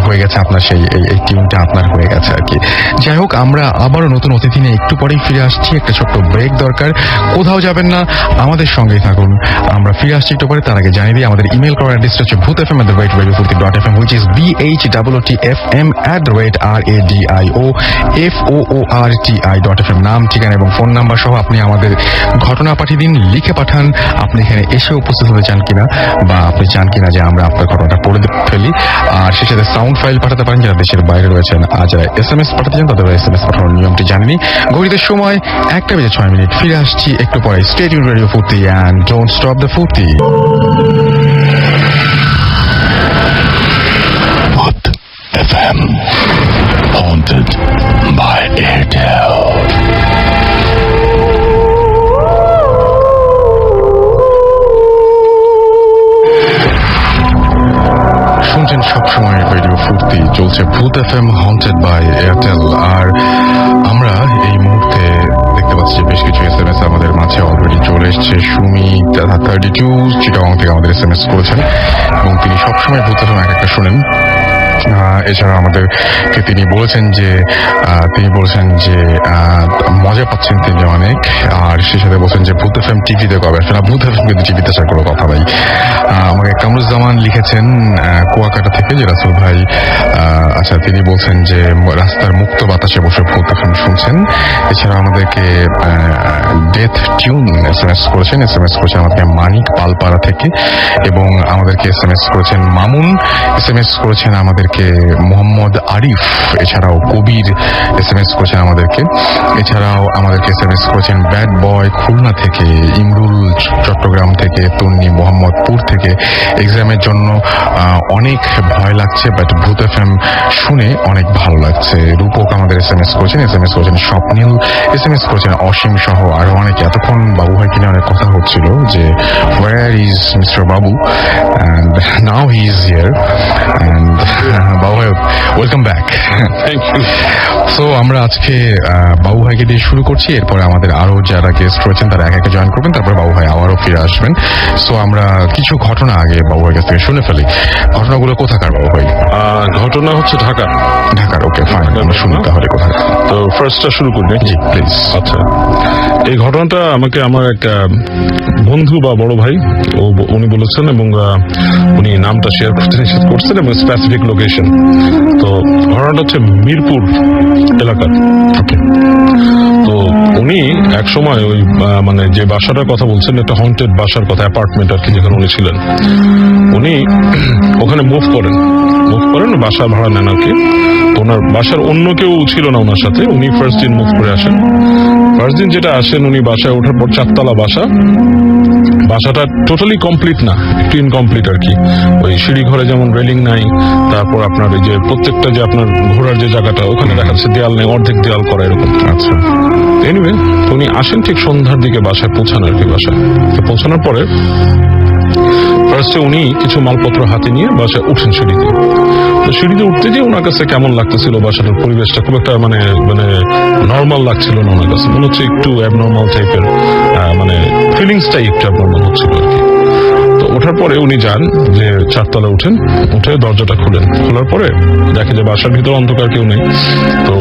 হয়ে গেছে আপনার সেই এই টিউনটা আপনার হয়ে গেছে আর কি। যাই হোক, আমরা আবারও নতুন অতিথি নিয়ে একটু পরে পরেই ফিরে আসছি। একটা ছোট্ট ব্রেক দরকার, কোথাও যাবেন না, আমাদের সঙ্গেই থাকুন। আমরা ফিরে আসছি একটু পরে। তার আগে জানিয়ে দিই আমাদের ইমেল করার অ্যাড্রেসটা হচ্ছে bhoothfm@radiofurti.fm, which is BHOOTFM@RADIOFOORTI.FM। নাম, ঠিকানা এবং ফোন নাম্বার সহ আপনি আমাদের ঘটনা পাঠিয়ে দিন, লিখে পাঠান আপনি এখানে এসে উপস্থিত হতে চান কিনা, বা আপনি চান কিনা যে আমরা আপনার ঘটনাটা পড়ে ফেলি। আর সে সাথে সাউন্ড ফাইল পাঠাতে পারেন যারা দেশের বাইরে রয়েছেন। আর যারা SMS পাঠাতে চান তাদের SMS পাঠানোর নিয়মটি জানেনি। ঘড়িতে সময় 1:06। ফিরে আসছি একটু পরে। স্টে টিউনড রেডিও ফুর্তি অ্যান্ড ডোন্ট স্টপ দ্য ফুর্তি। Booth FM, haunted by Airtel. শুনছেন সবসময় রেডিও ফুর্তি, চলছে ভূত FM হন্টেড বাই এয়ারটেল। আর আমরা এই মুহূর্তে দেখতে পাচ্ছি বেশ কিছু SMS আমাদের মাঝে অলরেডি চলে এসছে। সুমি 32 চিটাগং থেকে আমাদের SMS করেছেন এবং তিনি সবসময় ভূত FM এক একটা শোনেন। এছাড়া আমাদেরকে তিনি বলেছেন যে মজা পাচ্ছেন তিনি অনেক। আর সে সাথে বলছেন যে ভূত FM টিভিতে কবে আসবে না, ভূত FM কিন্তু টিভিতে আসার কোনো কথা নাই। আমাকে কামরুজ্জামান লিখেছেন কুয়াকাটা থেকে যে রাসুল ভাই, আচ্ছা তিনি বলছেন যে রাস্তার মুক্ত বাতাসে বসে ভূত FM শুনছেন। এছাড়া আমাদেরকে ডেথ টিউন SMS করেছেন আমাদেরকে মানিক পালপাড়া থেকে, এবং আমাদেরকে SMS করেছেন মামুন, SMS করেছেন আমাদেরকে মোহাম্মদ আরিফ, এছাড়াও কবির SMS করেছেন আমাদেরকে। এছাড়াও আমাদেরকে SMS করেছেন ব্যাড বয় খুলনা থেকে, ইমরুল চট্টগ্রাম থেকে, তন্নি মোহাম্মদপুর থেকে। এক্সামের জন্য অনেক ভয় লাগছে, বাট ভূত FM শুনে অনেক ভালো লাগছে। রূপক আমাদের SMS করেছেন স্বপ্নিল, SMS করেছেন অসীম সহ আরো অনেকে। এতক্ষণ বাবু ভাই কিনে অনেক কথা হচ্ছিল যে where is Mr. Babu, and now he is here, and বাবু ভাই ওয়েলকাম ব্যাক। সো আমরা আজকে বাবু ভাইকে দিয়ে শুরু করছি, এরপরে আমাদের আরো যারা গেস্ট রয়েছেন তারা এক একে জয়েন করবেন, তারপরে বাবু ভাই আবারও ফিরে আসবেন। সো আমরা কিছু ঘটনা আগে বাবু ভাইয়ের কাছ থেকে শুনে ফেলি। ঘটনাগুলো কোথাকার বাবু ভাই? ঘটনা হচ্ছে ঢাকার। ওকে ফাইন, আমরা শুনি তাহলে কোথায়। তো ফার্স্টটা শুরু করি নাকি? জি প্লিজ। আচ্ছা, এই ঘটনাটা আমাকে আমার একটা বন্ধু বা বড় ভাই উনি বলেছেন, এবং উনি নামটা শেয়ার করতে নিষেধ করছেন এবং স্পেসিফিক লোকেশন। তো ঘটনাটা হচ্ছে মিরপুর এলাকার। ওকে। তো উনি এক সময় ওই মানে যে বাসাটার কথা বলছেন, একটা হন্টেড বাসার কথা, অ্যাপার্টমেন্ট আর কি, যেখানে উনি ছিলেন, উনি ওখানে মুভ করেন, বাসা ভাড়া নেন আর কি। ওনার বাসার অন্য কেউ ছিল না ওনার সাথে, উনি ফার্স্ট দিন মুভ করে আসেন। ফার্স্ট দিন যেটা আসেন, উনি বাসায় ওঠার পর 4তলা বাসাটা টোটালি কমপ্লিট না, একটু ইনকমপ্লিট আর কি। ওই সিঁড়ি ঘরে যেমন রেলিং নাই, তারপর আপনার ওই যে প্রত্যেকটা যে আপনার ঘোরার যে জায়গাটা, ওখানে দেখা যাচ্ছে দেয়াল নেই, অর্ধেক দেয়াল করা এরকম। আচ্ছা, এনিওয়ে উনি আসেন ঠিক সন্ধ্যার দিকে বাসায় পৌঁছান আর কি। বাসায় পৌঁছানোর পরে ফার্স্টে উনি কিছু মালপত্র হাতে নিয়ে বাসায় উঠেন সিঁড়িতে। তো সিঁড়িতে উঠতে গিয়ে ওনার কাছে কেমন লাগতেছিল, বাসাটার পরিবেশটা খুব একটা মানে নর্মাল লাগছিল না ওনার কাছে, মনে হচ্ছে একটু অ্যাবনর্মাল টাইপের, মানে ফিলিংসটাই একটু অ্যাবনর্মাল হচ্ছিল আর কি। তো ওঠার পরে উনি যান যে 4তলা উঠে দরজাটা খোলার পরে দেখে যে বাসার ভিতরে অন্ধকার, কেউ নেই। তো